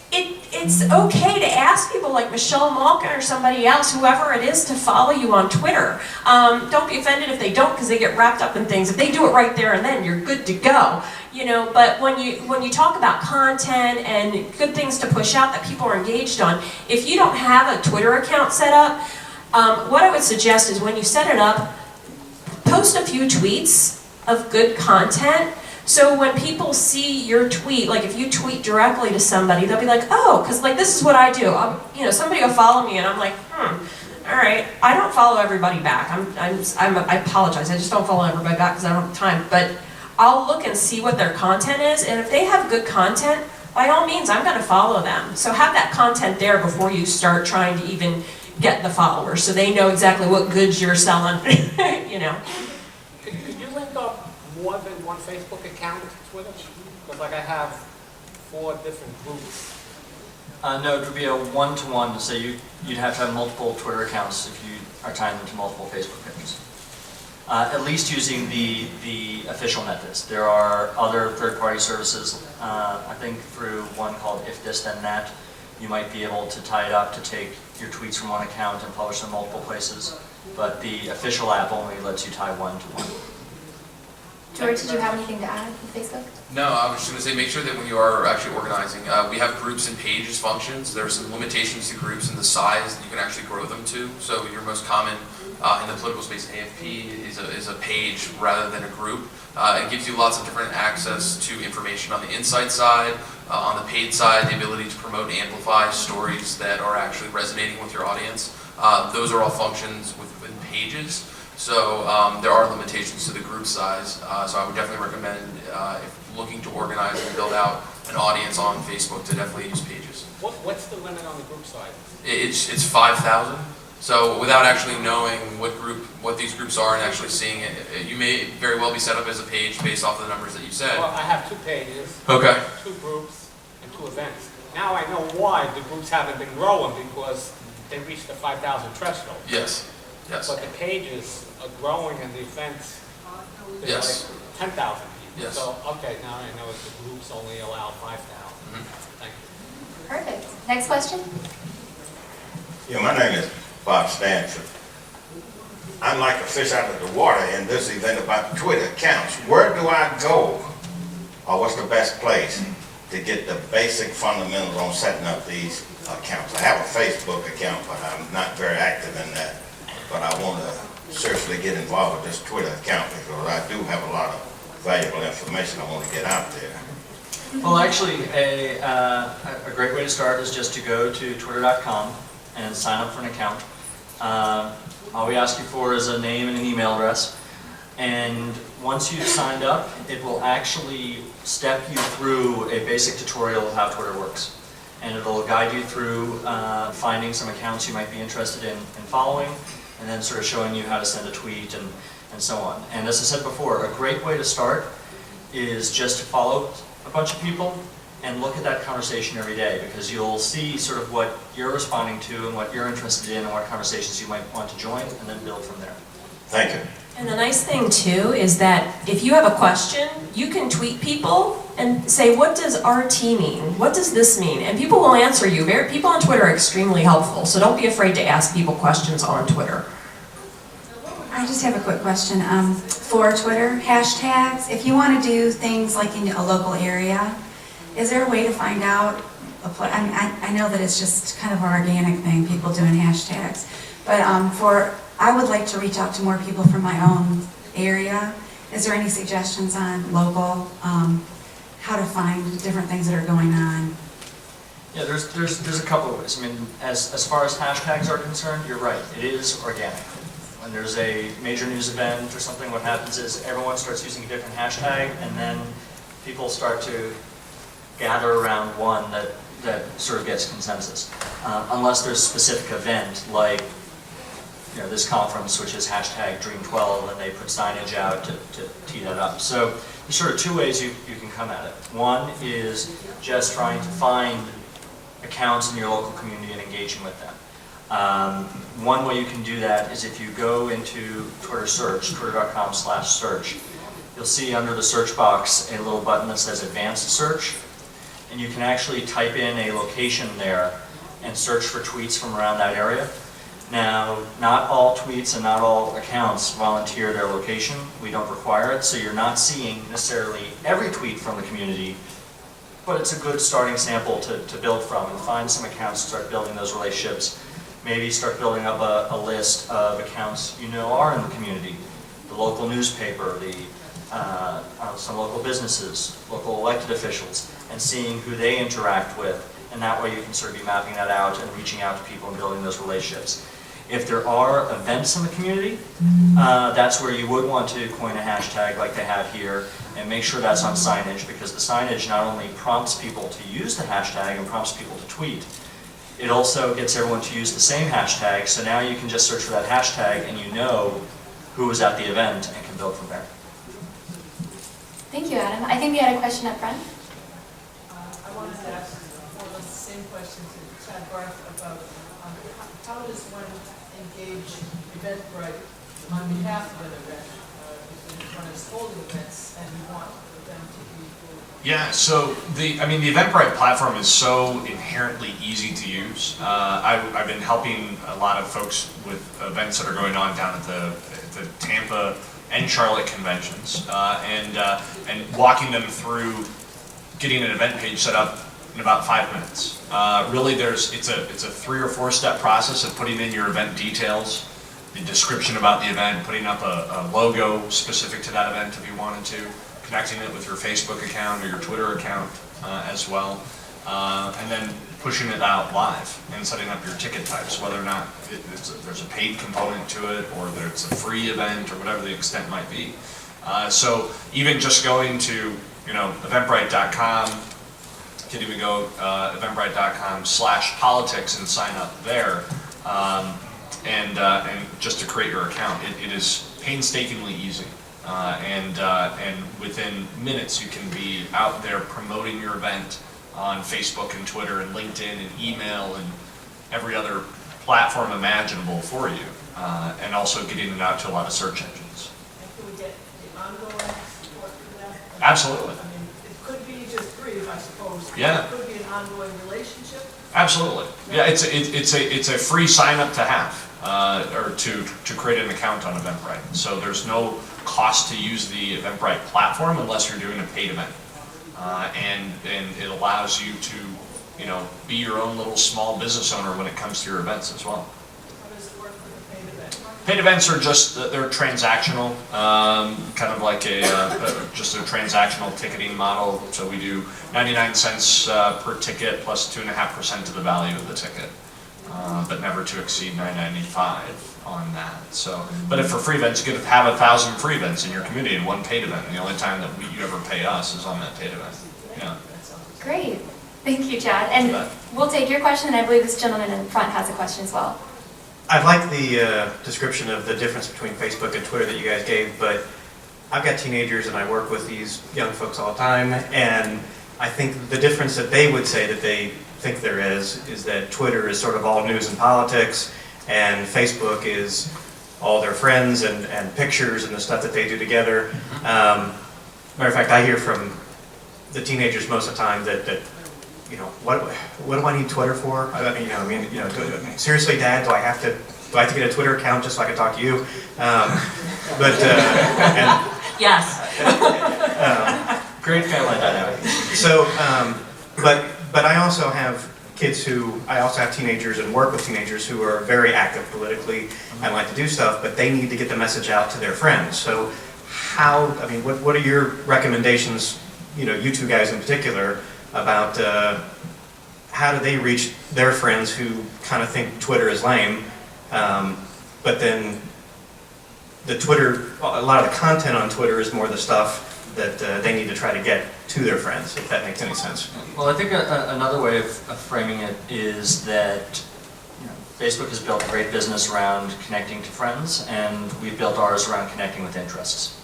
okay to ask people like Michelle Malkin or somebody else, whoever it is, to follow you on Twitter. Don't be offended if they don't, because they get wrapped up in things. If they do it right there and then, you're good to go. But when you talk about content and good things to push out that people are engaged on, if you don't have a Twitter account set up, what I would suggest is when you set it up, post a few tweets of good content. So when people see your tweet, like if you tweet directly to somebody, they'll be like, oh, because like this is what I do. Somebody will follow me and I'm like, all right. I don't follow everybody back. I apologize. I just don't follow everybody back because I don't have time. But I'll look and see what their content is, and if they have good content, by all means, I'm going to follow them. So have that content there before you start trying to even get the followers, so they know exactly what goods you're selling. Could you link up more than one Facebook account with it? Because like I have 4 different groups. No, it would be a one-to-one, so you'd have to have multiple Twitter accounts if you are tying them to multiple Facebook pages. At least using the official methods. There are other third-party services, I think through one called If This Then That, you might be able to tie it up to take your tweets from one account and publish them multiple places. But the official app only lets you tie one to one. George, did you have anything to add with Facebook? No, I was just going to say, make sure that when you are actually organizing, we have groups and pages functions. There are some limitations to groups and the size that you can actually grow them to. So your most common in the political space, AFP, is a page rather than a group. It gives you lots of different access to information on the insight side, on the paid side, the ability to promote and amplify stories that are actually resonating with your audience. Those are all functions within pages. So there are limitations to the group size. So I would definitely recommend, if looking to organize and build out an audience on Facebook, to definitely use pages. What's the limit on the group size? It's 5,000. So without actually knowing what these groups are and actually seeing it, you may very well be set up as a page based off of the numbers that you said. Well, I have 2 pages, Okay. 2 groups, and 2 events. Now I know why the groups haven't been growing, because they reached the 5,000 threshold. Yes. Yes. But the pages are growing and the events, there's Yes. like 10,000 people. Yes. So, okay, now I know if the groups only allow 5,000. Thank you. Perfect. Next question? Yeah, my name is Bob Stanford. I'm like a fish out of the water in this event about Twitter accounts. Where do I go, or what's the best place to get the basic fundamentals on setting up these accounts? I have a Facebook account, but I'm not very active in that. But I want to seriously get involved with this Twitter account because I do have a lot of valuable information I want to get out there. Well, actually, a great way to start is just to go to twitter.com and sign up for an account. All we ask you for is a name and an email address. And once you've signed up, it will actually step you through a basic tutorial of how Twitter works. And it'll guide you through finding some accounts you might be interested in following, and then sort of showing you how to send a tweet and so on. And as I said before, a great way to start is just to follow a bunch of people and look at that conversation every day, because you'll see sort of what you're responding to and what you're interested in and what conversations you might want to join, and then build from there. Thank you. And the nice thing too is that if you have a question, you can tweet people and say, what does RT mean? What does this mean? And people will answer you. People on Twitter are extremely helpful, so don't be afraid to ask people questions on Twitter. I just have a quick question. For Twitter, hashtags, if you want to do things like in a local area, is there a way to find out? I know that it's just kind of an organic thing, people doing hashtags, but I would like to reach out to more people from my own area. Is there any suggestions on local, how to find different things that are going on? Yeah, there's a couple of ways. I mean, as far as hashtags are concerned, you're right, it is organic. When there's a major news event or something, what happens is everyone starts using a different hashtag, and then people start to gather around one that sort of gets consensus. Unless there's a specific event, like this conference, which is hashtag Dream12, and they put signage out to tee that up. So there's sort of 2 ways you can come at it. One is just trying to find accounts in your local community and engaging with them. One way you can do that is if you go into Twitter search, twitter.com/search, you'll see under the search box a little button that says Advanced Search, and you can actually type in a location there and search for tweets from around that area. Now, not all tweets and not all accounts volunteer their location. We don't require it, so you're not seeing necessarily every tweet from the community, but it's a good starting sample to build from and find some accounts, start building those relationships. Maybe start building up a list of accounts you know are in the community. The local newspaper, some local businesses, local elected officials, and seeing who they interact with. And that way you can sort of be mapping that out and reaching out to people and building those relationships. If there are events in the community, that's where you would want to coin a hashtag like they have here, and make sure that's on signage, because the signage not only prompts people to use the hashtag and prompts people to tweet, it also gets everyone to use the same hashtag, so now you can just search for that hashtag and you know who was at the event and can build from there. Thank you, Adam. I think we had a question up front. I wanted to ask the same question to Chad Barth about how does one engage Eventbrite on behalf of an event? If one is holding events and you want them to be for? Yeah, so the Eventbrite platform is so inherently easy to use. I've been helping a lot of folks with events that are going on down at the Tampa and Charlotte conventions, and walking them through getting an event page set up in about 5 minutes. Really, it's a 3 or 4 step process of putting in your event details, the description about the event, putting up a logo specific to that event if you wanted to, connecting it with your Facebook account or your Twitter account as well, and then pushing it out live and setting up your ticket types, whether or not there's a paid component to it or that it's a free event or whatever the extent might be. So even just going to Eventbrite.com, can even go Eventbrite.com/politics and sign up there, and just to create your account. It is painstakingly easy. And within minutes you can be out there promoting your event on Facebook and Twitter and LinkedIn and email and every other platform imaginable for you, and also getting it out to a lot of search engines. And can we get the ongoing support for that? Absolutely. I mean, it could be just brief, I suppose. Yeah. It could be an ongoing relationship. Absolutely. Yeah, it's a free sign up to have, or to create an account on Eventbrite. So there's no cost to use the Eventbrite platform unless you're doing a paid event, and it allows you to be your own little small business owner when it comes to your events as well. How does it work for the paid event? Paid events are they're transactional, kind of like just a transactional ticketing model. So we do 99 cents per ticket plus 2.5% of the value of the ticket, but never to exceed $9.95 on that. So, but if for free events, you could have 1,000 free events in your community in one paid event. And the only time that you ever pay us is on that paid event. Yeah. Great. Thank you, Chad. And we'll take your question, and I believe this gentleman in front has a question as well. I like the description of the difference between Facebook and Twitter that you guys gave, but I've got teenagers and I work with these young folks all the time, and I think the difference that they would say that they think there is that Twitter is sort of all news and politics, and Facebook is all their friends and pictures and the stuff that they do together. Matter of fact, I hear from the teenagers most of the time that what do I need Twitter for? Seriously, Dad, do I have to get a Twitter account just so I can talk to you? Yes. Great family dynamic. So, but I also have kids I also have teenagers and work with teenagers who are very active politically and like to do stuff, but they need to get the message out to their friends. So what are your recommendations, you two guys in particular, about how do they reach their friends who kind of think Twitter is lame, but then a lot of the content on Twitter is more the stuff that they need to try to get to their friends, if that makes any sense. Well, I think another way of framing it is that Facebook has built a great business around connecting to friends, and we've built ours around connecting with interests.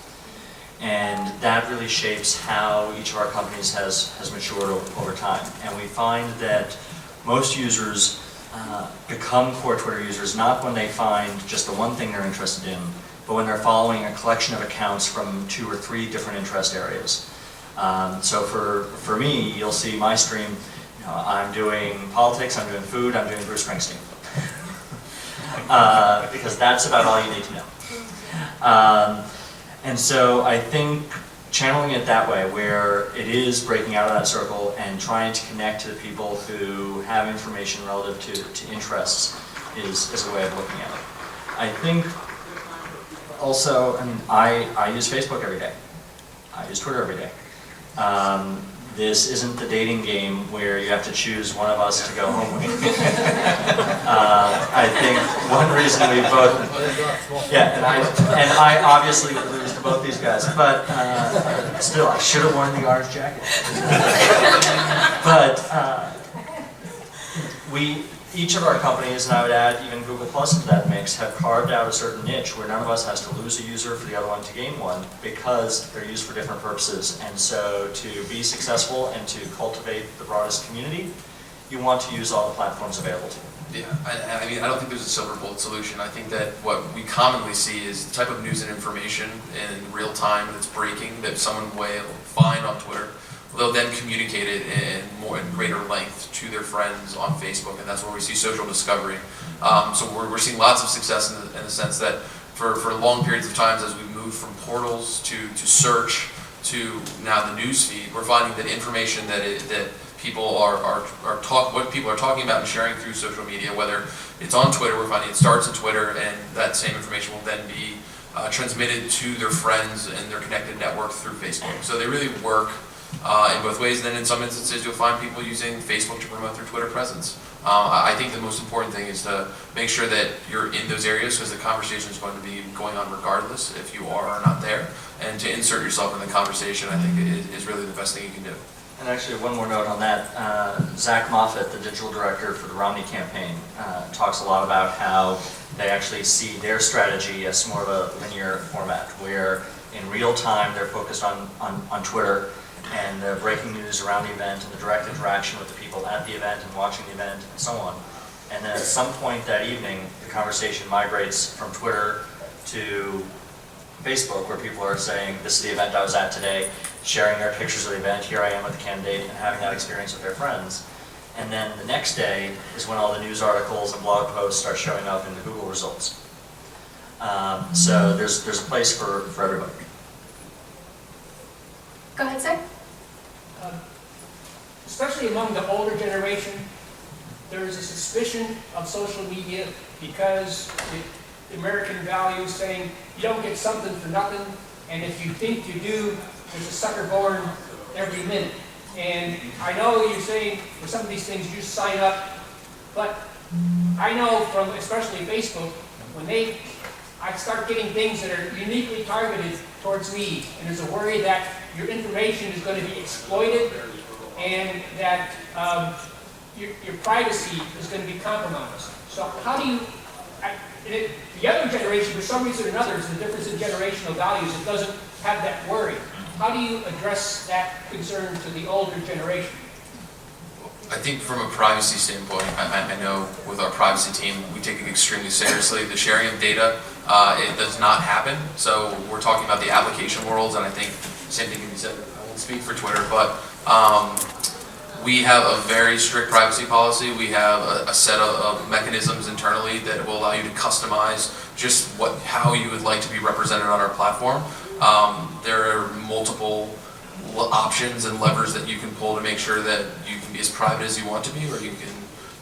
And that really shapes how each of our companies has matured over time. And we find that most users become core Twitter users not when they find just the one thing they're interested in, but when they're following a collection of accounts from 2 or 3 different interest areas. So for me, you'll see my stream, I'm doing politics, I'm doing food, I'm doing Bruce Springsteen. Because that's about all you need to know. And so I think channeling it that way, where it is breaking out of that circle and trying to connect to the people who have information relative to interests is a way of looking at it. I think also, I use Facebook every day. I use Twitter every day. This isn't the dating game where you have to choose one of us to go home with. I think one reason we both, and I obviously would lose to both these guys, but still, I should have worn the orange jacket. But each of our companies, and I would add even Google Plus to that mix, have carved out a certain niche where none of us has to lose a user for the other one to gain one, because they're used for different purposes. And so to be successful and to cultivate the broadest community, you want to use all the platforms available to you. Yeah, I don't think there's a silver bullet solution. I think that what we commonly see is the type of news and information in real time that's breaking that someone find on Twitter, they'll then communicate it in greater length to their friends on Facebook, and that's where we see social discovery. So we're seeing lots of success in the sense that for long periods of times, as we move from portals to search to now the news feed, we're finding that information that people what people are talking about and sharing through social media, whether it's on Twitter, we're finding it starts on Twitter, and that same information will then be transmitted to their friends and their connected network through Facebook. So they really work in both ways. And then in some instances, you'll find people using Facebook to promote their Twitter presence. I think the most important thing is to make sure that you're in those areas, because the conversation is going to be going on regardless if you are or not there. And to insert yourself in the conversation, I think is really the best thing you can do. And actually, one more note on that. Zach Moffat, the digital director for the Romney campaign, talks a lot about how they actually see their strategy as more of a linear format, where in real time they're focused on Twitter and the breaking news around the event and the direct interaction with the people at the event and watching the event and so on. And then at some point that evening, the conversation migrates from Twitter to Facebook, where people are saying, this is the event I was at today, sharing their pictures of the event, here I am with the candidate, and having that experience with their friends. And then the next day is when all the news articles and blog posts start showing up in the Google results. So there's a place for everybody. Go ahead, sir. Especially among the older generation, there is a suspicion of social media because the American values saying you don't get something for nothing, and if you think you do, there's a sucker born every minute. And I know you're saying for some of these things you sign up, but I know from especially Facebook, when I start getting things that are uniquely targeted towards me, and there's a worry that your information is going to be exploited and that your privacy is going to be compromised. So how do you, the other generation, for some reason or another, is the difference in generational values. It doesn't have that worry. How do you address that concern to the older generation? I think from a privacy standpoint, I know with our privacy team, we take it extremely seriously. The sharing of data, it does not happen. So we're talking about the application worlds, and I think the same thing can be said. I won't speak for Twitter, but we have a very strict privacy policy. We have a set of mechanisms internally that will allow you to customize just how you would like to be represented on our platform. There are multiple options and levers that you can pull to make sure that you can be as private as you want to be, or you can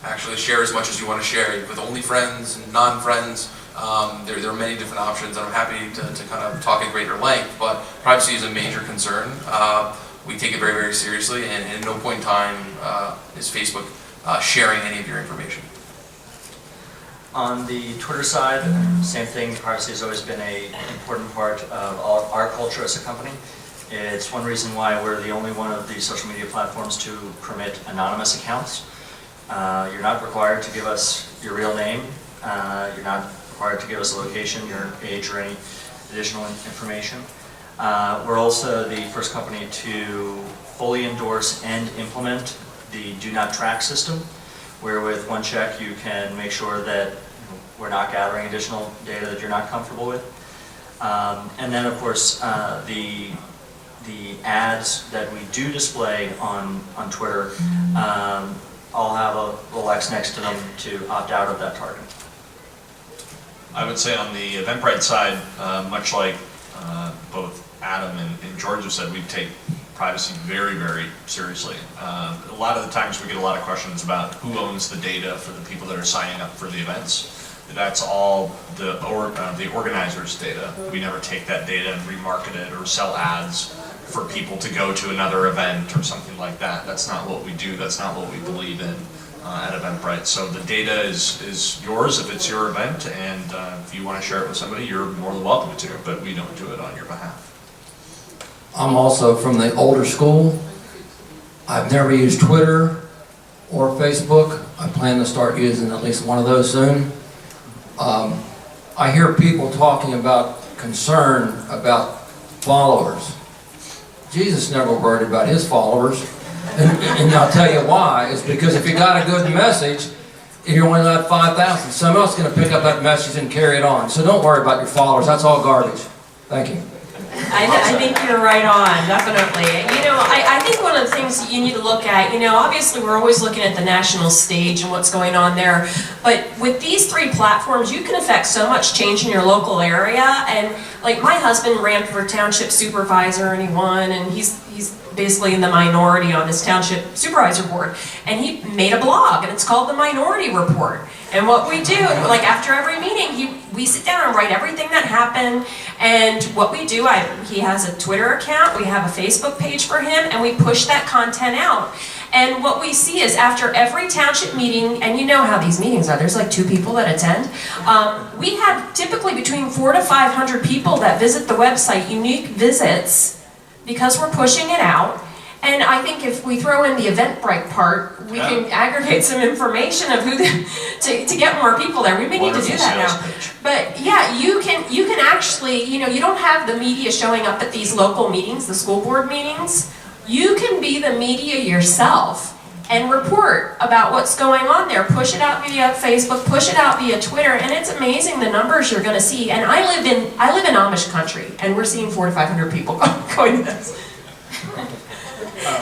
actually share as much as you want to share with only friends and non-friends. There are many different options, and I'm happy to kind of talk at greater length, but privacy is a major concern. We take it very, very seriously, and at no point in time is Facebook sharing any of your information. On the Twitter side, same thing. Privacy has always been an important part of our culture as a company. It's one reason why we're the only one of the social media platforms to permit anonymous accounts. You're not required to give us your real name. You're not required to give us a location, your age, or any additional information. We're also the first company to fully endorse and implement the Do Not Track system, where with one check you can make sure that we're not gathering additional data that you're not comfortable with. And then of course the ads that we do display on Twitter all have a little X next to them to opt out of that target. I would say on the Eventbrite side, much like both Adam and George have said, we take privacy very, very seriously. A lot of the times we get a lot of questions about who owns the data for the people that are signing up for the events. That's all the organizer's data. We never take that data and remarket it or sell ads for people to go to another event or something like that. That's not what we do. That's not what we believe in at Eventbrite. So the data is yours if it's your event, and if you want to share it with somebody, you're more than welcome to, but we don't do it on your behalf. I'm also from the older school. I've never used Twitter or Facebook. I plan to start using at least one of those soon. I hear people talking about concern about followers. Jesus never worried about his followers. And I'll tell you why. It's because if you got a good message, if you only got 5,000, someone else is going to pick up that message and carry it on. So don't worry about your followers. That's all garbage. Thank you. I think you're right on, definitely. You know, I think one of the things that you need to look at, you know, obviously we're always looking at the national stage and what's going on there, but with these 3 platforms, you can affect so much change in your local area. And like my husband ran for township supervisor and he won, and he's basically in the minority on this township supervisor board. And he made a blog, and it's called The Minority Report. And what we do, like after every meeting, we sit down and write everything that happened. And what we do, he has a Twitter account, we have a Facebook page for him, and we push that content out. And what we see is after every township meeting, and you know how these meetings are, there's like 2 people that attend. We have typically between 400 to 500 people that visit the website, unique visits, because we're pushing it out. And I think if we throw in the Eventbrite part, we can aggregate some information of who to get more people there. We may need to do that now. But yeah, you can actually, you know, you don't have the media showing up at these local meetings, the school board meetings. You can be the media yourself and report about what's going on there. Push it out via Facebook, push it out via Twitter, and it's amazing the numbers you're going to see. And I live in Amish country, and we're seeing 400 to 500 people going to this.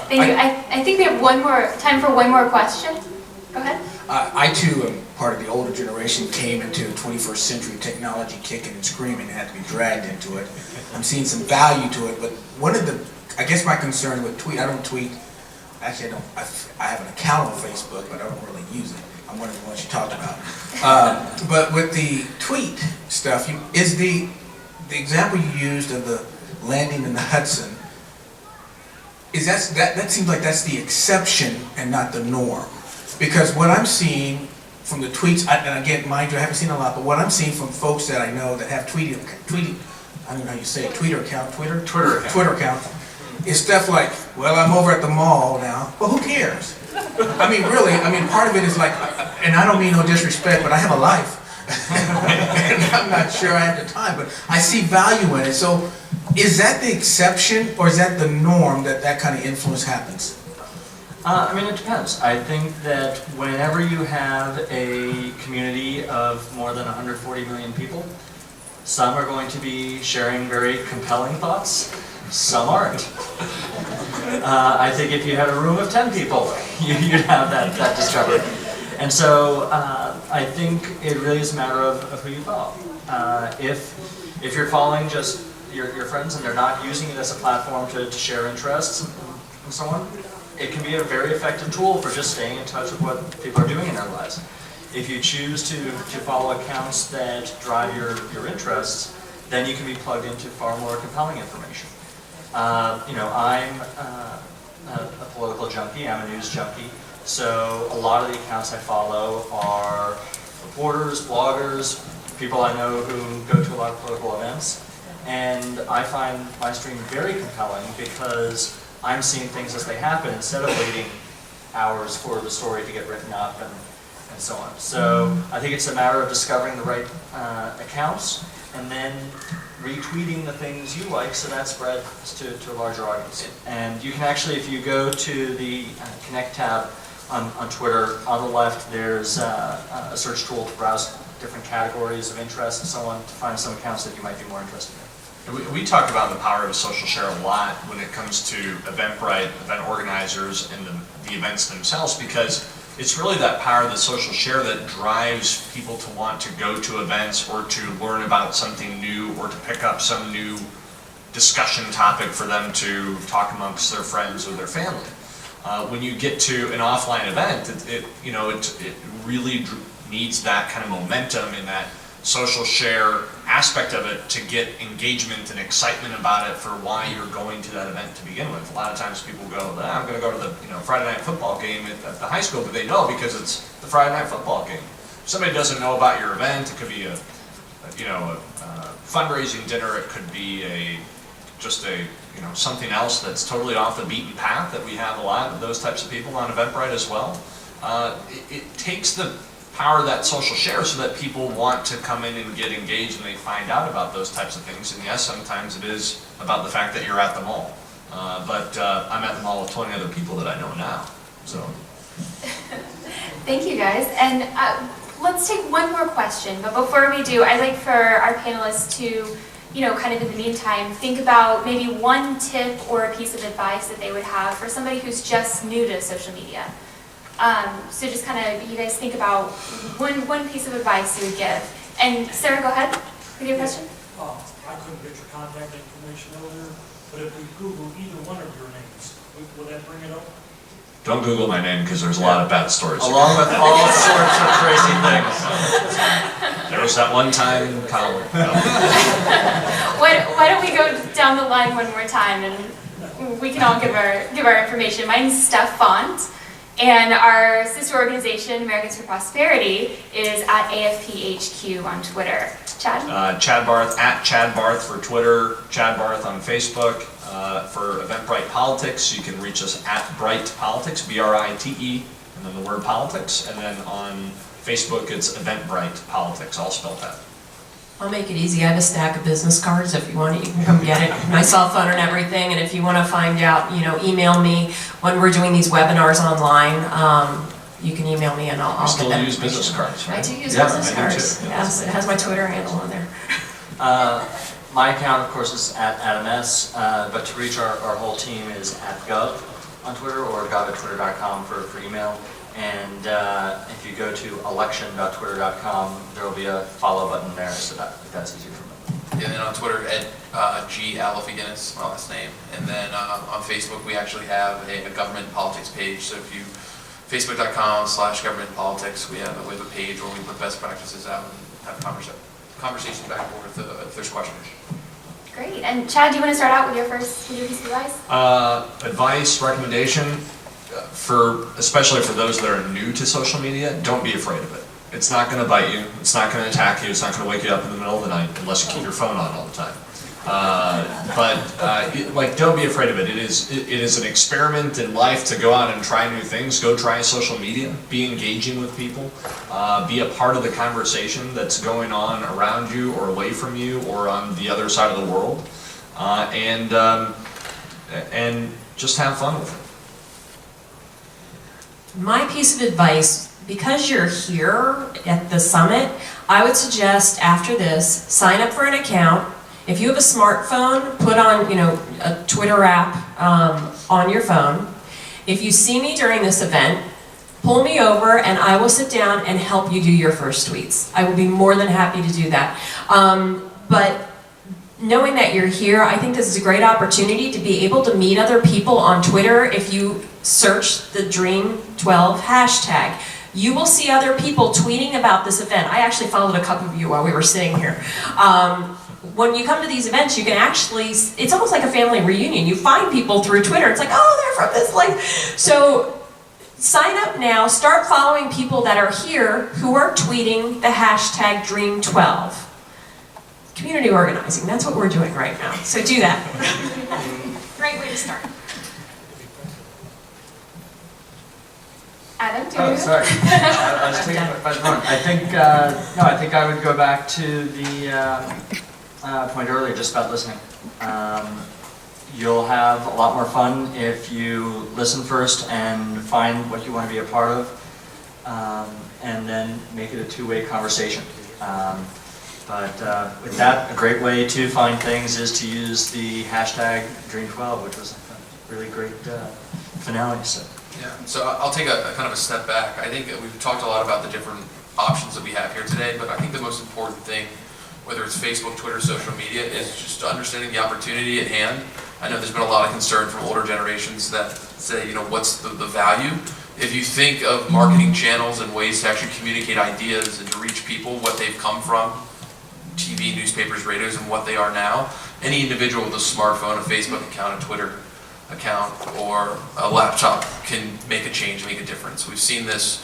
Thank you. I think we have time for one more question. Go ahead. I too am part of the older generation, came into 21st century technology kicking and screaming and had to be dragged into it. I'm seeing some value to it, but I guess my concern with tweet, I don't tweet, actually I have an account on Facebook, but I don't really use it. I'm one of the ones you talked about. But with the tweet stuff, is the example you used of the landing in the Hudson, that seems like that's the exception and not the norm. Because what I'm seeing from the tweets, and again, mind you, I haven't seen a lot, but what I'm seeing from folks that I know that have tweeted, I don't know how you say it, Twitter account, is stuff like, well, I'm over at the mall now. Well, who cares? I mean, really, part of it is like, and I don't mean no disrespect, but I have a life. And I'm not sure I have the time, but I see value in it. So is that the exception, or is that the norm that kind of influence happens? I mean, it depends. I think that whenever you have a community of more than 140 million people, some are going to be sharing very compelling thoughts, some aren't. I think if you had a room of 10 people, you'd have that discovery. And so I think it really is a matter of who you follow. If you're following just your friends and they're not using it as a platform to share interests and so on, it can be a very effective tool for just staying in touch with what people are doing in their lives. If you choose to follow accounts that drive your interests, then you can be plugged into far more compelling information. You know, I'm a political junkie, I'm a news junkie, so a lot of the accounts I follow are reporters, bloggers, people I know who go to a lot of political events, and I find my stream very compelling because I'm seeing things as they happen instead of waiting hours for the story to get written up and so on. So I think it's a matter of discovering the right accounts and then retweeting the things you like so that spreads to a larger audience. And you can actually, if you go to the Connect tab on Twitter, on the left there's a search tool to browse different categories of interest and so on to find some accounts that you might be more interested in. We talk about the power of social share a lot when it comes to Eventbrite, event organizers, and the events themselves, because it's really that power of the social share that drives people to want to go to events or to learn about something new or to pick up some new discussion topic for them to talk amongst their friends or their family. When you get to an offline event, it really needs that kind of momentum and that social share aspect of it to get engagement and excitement about it for why you're going to that event to begin with. A lot of times people go, I'm going to go to the Friday night football game at the high school, but they know because it's the Friday night football game. If somebody doesn't know about your event, it could be a fundraising dinner, it could be just something else that's totally off the beaten path that we have a lot of those types of people on Eventbrite as well. It takes the power of that social share so that people want to come in and get engaged and they find out about those types of things. And yes, sometimes it is about the fact that you're at the mall. But I'm at the mall with 20 other people that I know now. So. Thank you guys. And let's take one more question. But before we do, I'd like for our panelists to kind of in the meantime, think about maybe one tip or a piece of advice that they would have for somebody who's just new to social media. So just kind of, you guys think about one piece of advice you would give. And Sarah, go ahead with your question. I couldn't get your contact information earlier, but if we Google either one of your names, will that bring it up? Don't Google my name because there's a lot of bad stories. Along with all sorts of crazy things. There was that one time Colin. No. Why don't we go down the line one more time and we can all give our information. Mine's Steph Font, and our sister organization, Americans for Prosperity, is at AFPHQ on Twitter. Chad? Chad Barth, at Chad Barth for Twitter, Chad Barth on Facebook. For Eventbrite Politics, you can reach us at Bright Politics, B-R-I-T-E, and then the word politics. And then on Facebook, it's Eventbrite Politics, all spelled out. I'll make it easy. I have a stack of business cards. If you want it, you can come get it. My cell phone and everything. And if you want to find out, email me when we're doing these webinars online. You can email me and I'll get that. You still use business cards, right? I do use business cards. Yes, it has my Twitter handle on there. My account, of course, is at Adam S., but to reach our whole team is at Gov on Twitter or gov@twitter.com for email. And if you go to election.twitter.com, there will be a follow button there, so that's easier for me. Yeah, and on Twitter, G. Alifiganis, my last name. And then on Facebook, we actually have a government politics page. So if you, facebook.com/government politics, we have a page where we put best practices out and have conversation back and forth if there's questions. Great. And Chad, do you want to start out with your piece of advice? Advice, recommendation, especially for those that are new to social media, don't be afraid of it. It's not going to bite you. It's not going to attack you. It's not going to wake you up in the middle of the night unless you keep your phone on all the time. Don't be afraid of it. It is an experiment in life to go out and try new things. Go try social media. Be engaging with people. Be a part of the conversation that's going on around you or away from you or on the other side of the world. And just have fun with it. My piece of advice, because you're here at the summit, I would suggest after this, sign up for an account. If you have a smartphone, put on a Twitter app on your phone. If you see me during this event, pull me over and I will sit down and help you do your first tweets. I will be more than happy to do that. But knowing that you're here, I think this is a great opportunity to be able to meet other people on Twitter. If you search the Dream12 hashtag, you will see other people tweeting about this event. I actually followed a couple of you while we were sitting here. When you come to these events, you can actually, it's almost like a family reunion. You find people through Twitter. It's like, oh, they're from this So sign up now, start following people that are here who are tweeting the hashtag Dream12. Community organizing, that's what we're doing right now. So do that. Great way to start. Adam, do you want to? Sorry. I was taking my phone. I think I would go back to the point earlier just about listening. You'll have a lot more fun if you listen first and find what you want to be a part of, and then make it a two-way conversation. But with that, a great way to find things is to use the hashtag Dream12, which was a really great finale. Yeah, so I'll take a kind of a step back. I think we've talked a lot about the different options that we have here today, but I think the most important thing, whether it's Facebook, Twitter, social media, is just understanding the opportunity at hand. I know there's been a lot of concern from older generations that say, what's the value? If you think of marketing channels and ways to actually communicate ideas and to reach people, what they've come from, TV, newspapers, radios, and what they are now, any individual with a smartphone, a Facebook account, a Twitter account, or a laptop can make a change, make a difference. We've seen this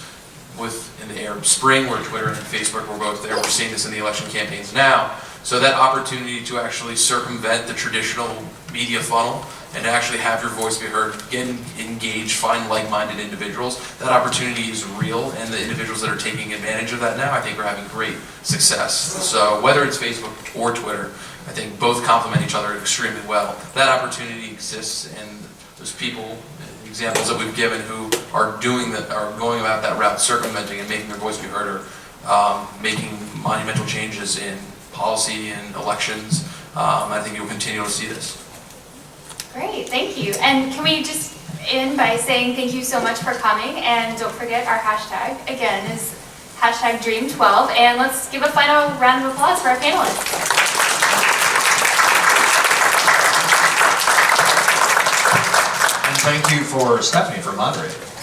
in the Arab Spring, where Twitter and Facebook were both there. We're seeing this in the election campaigns now. So that opportunity to actually circumvent the traditional media funnel and to actually have your voice be heard, get engaged, find like-minded individuals, that opportunity is real, and the individuals that are taking advantage of that now, I think, are having great success. So whether it's Facebook or Twitter, I think both complement each other extremely well. That opportunity exists, and those people, examples that we've given, who are going about that route, circumventing and making their voice be heard, or making monumental changes in policy and elections, I think you'll continue to see this. Great, thank you. And can we just end by saying thank you so much for coming, and don't forget our hashtag, again, is hashtag Dream12, and let's give a final round of applause for our panelists. And thank you for Stephanie for moderating.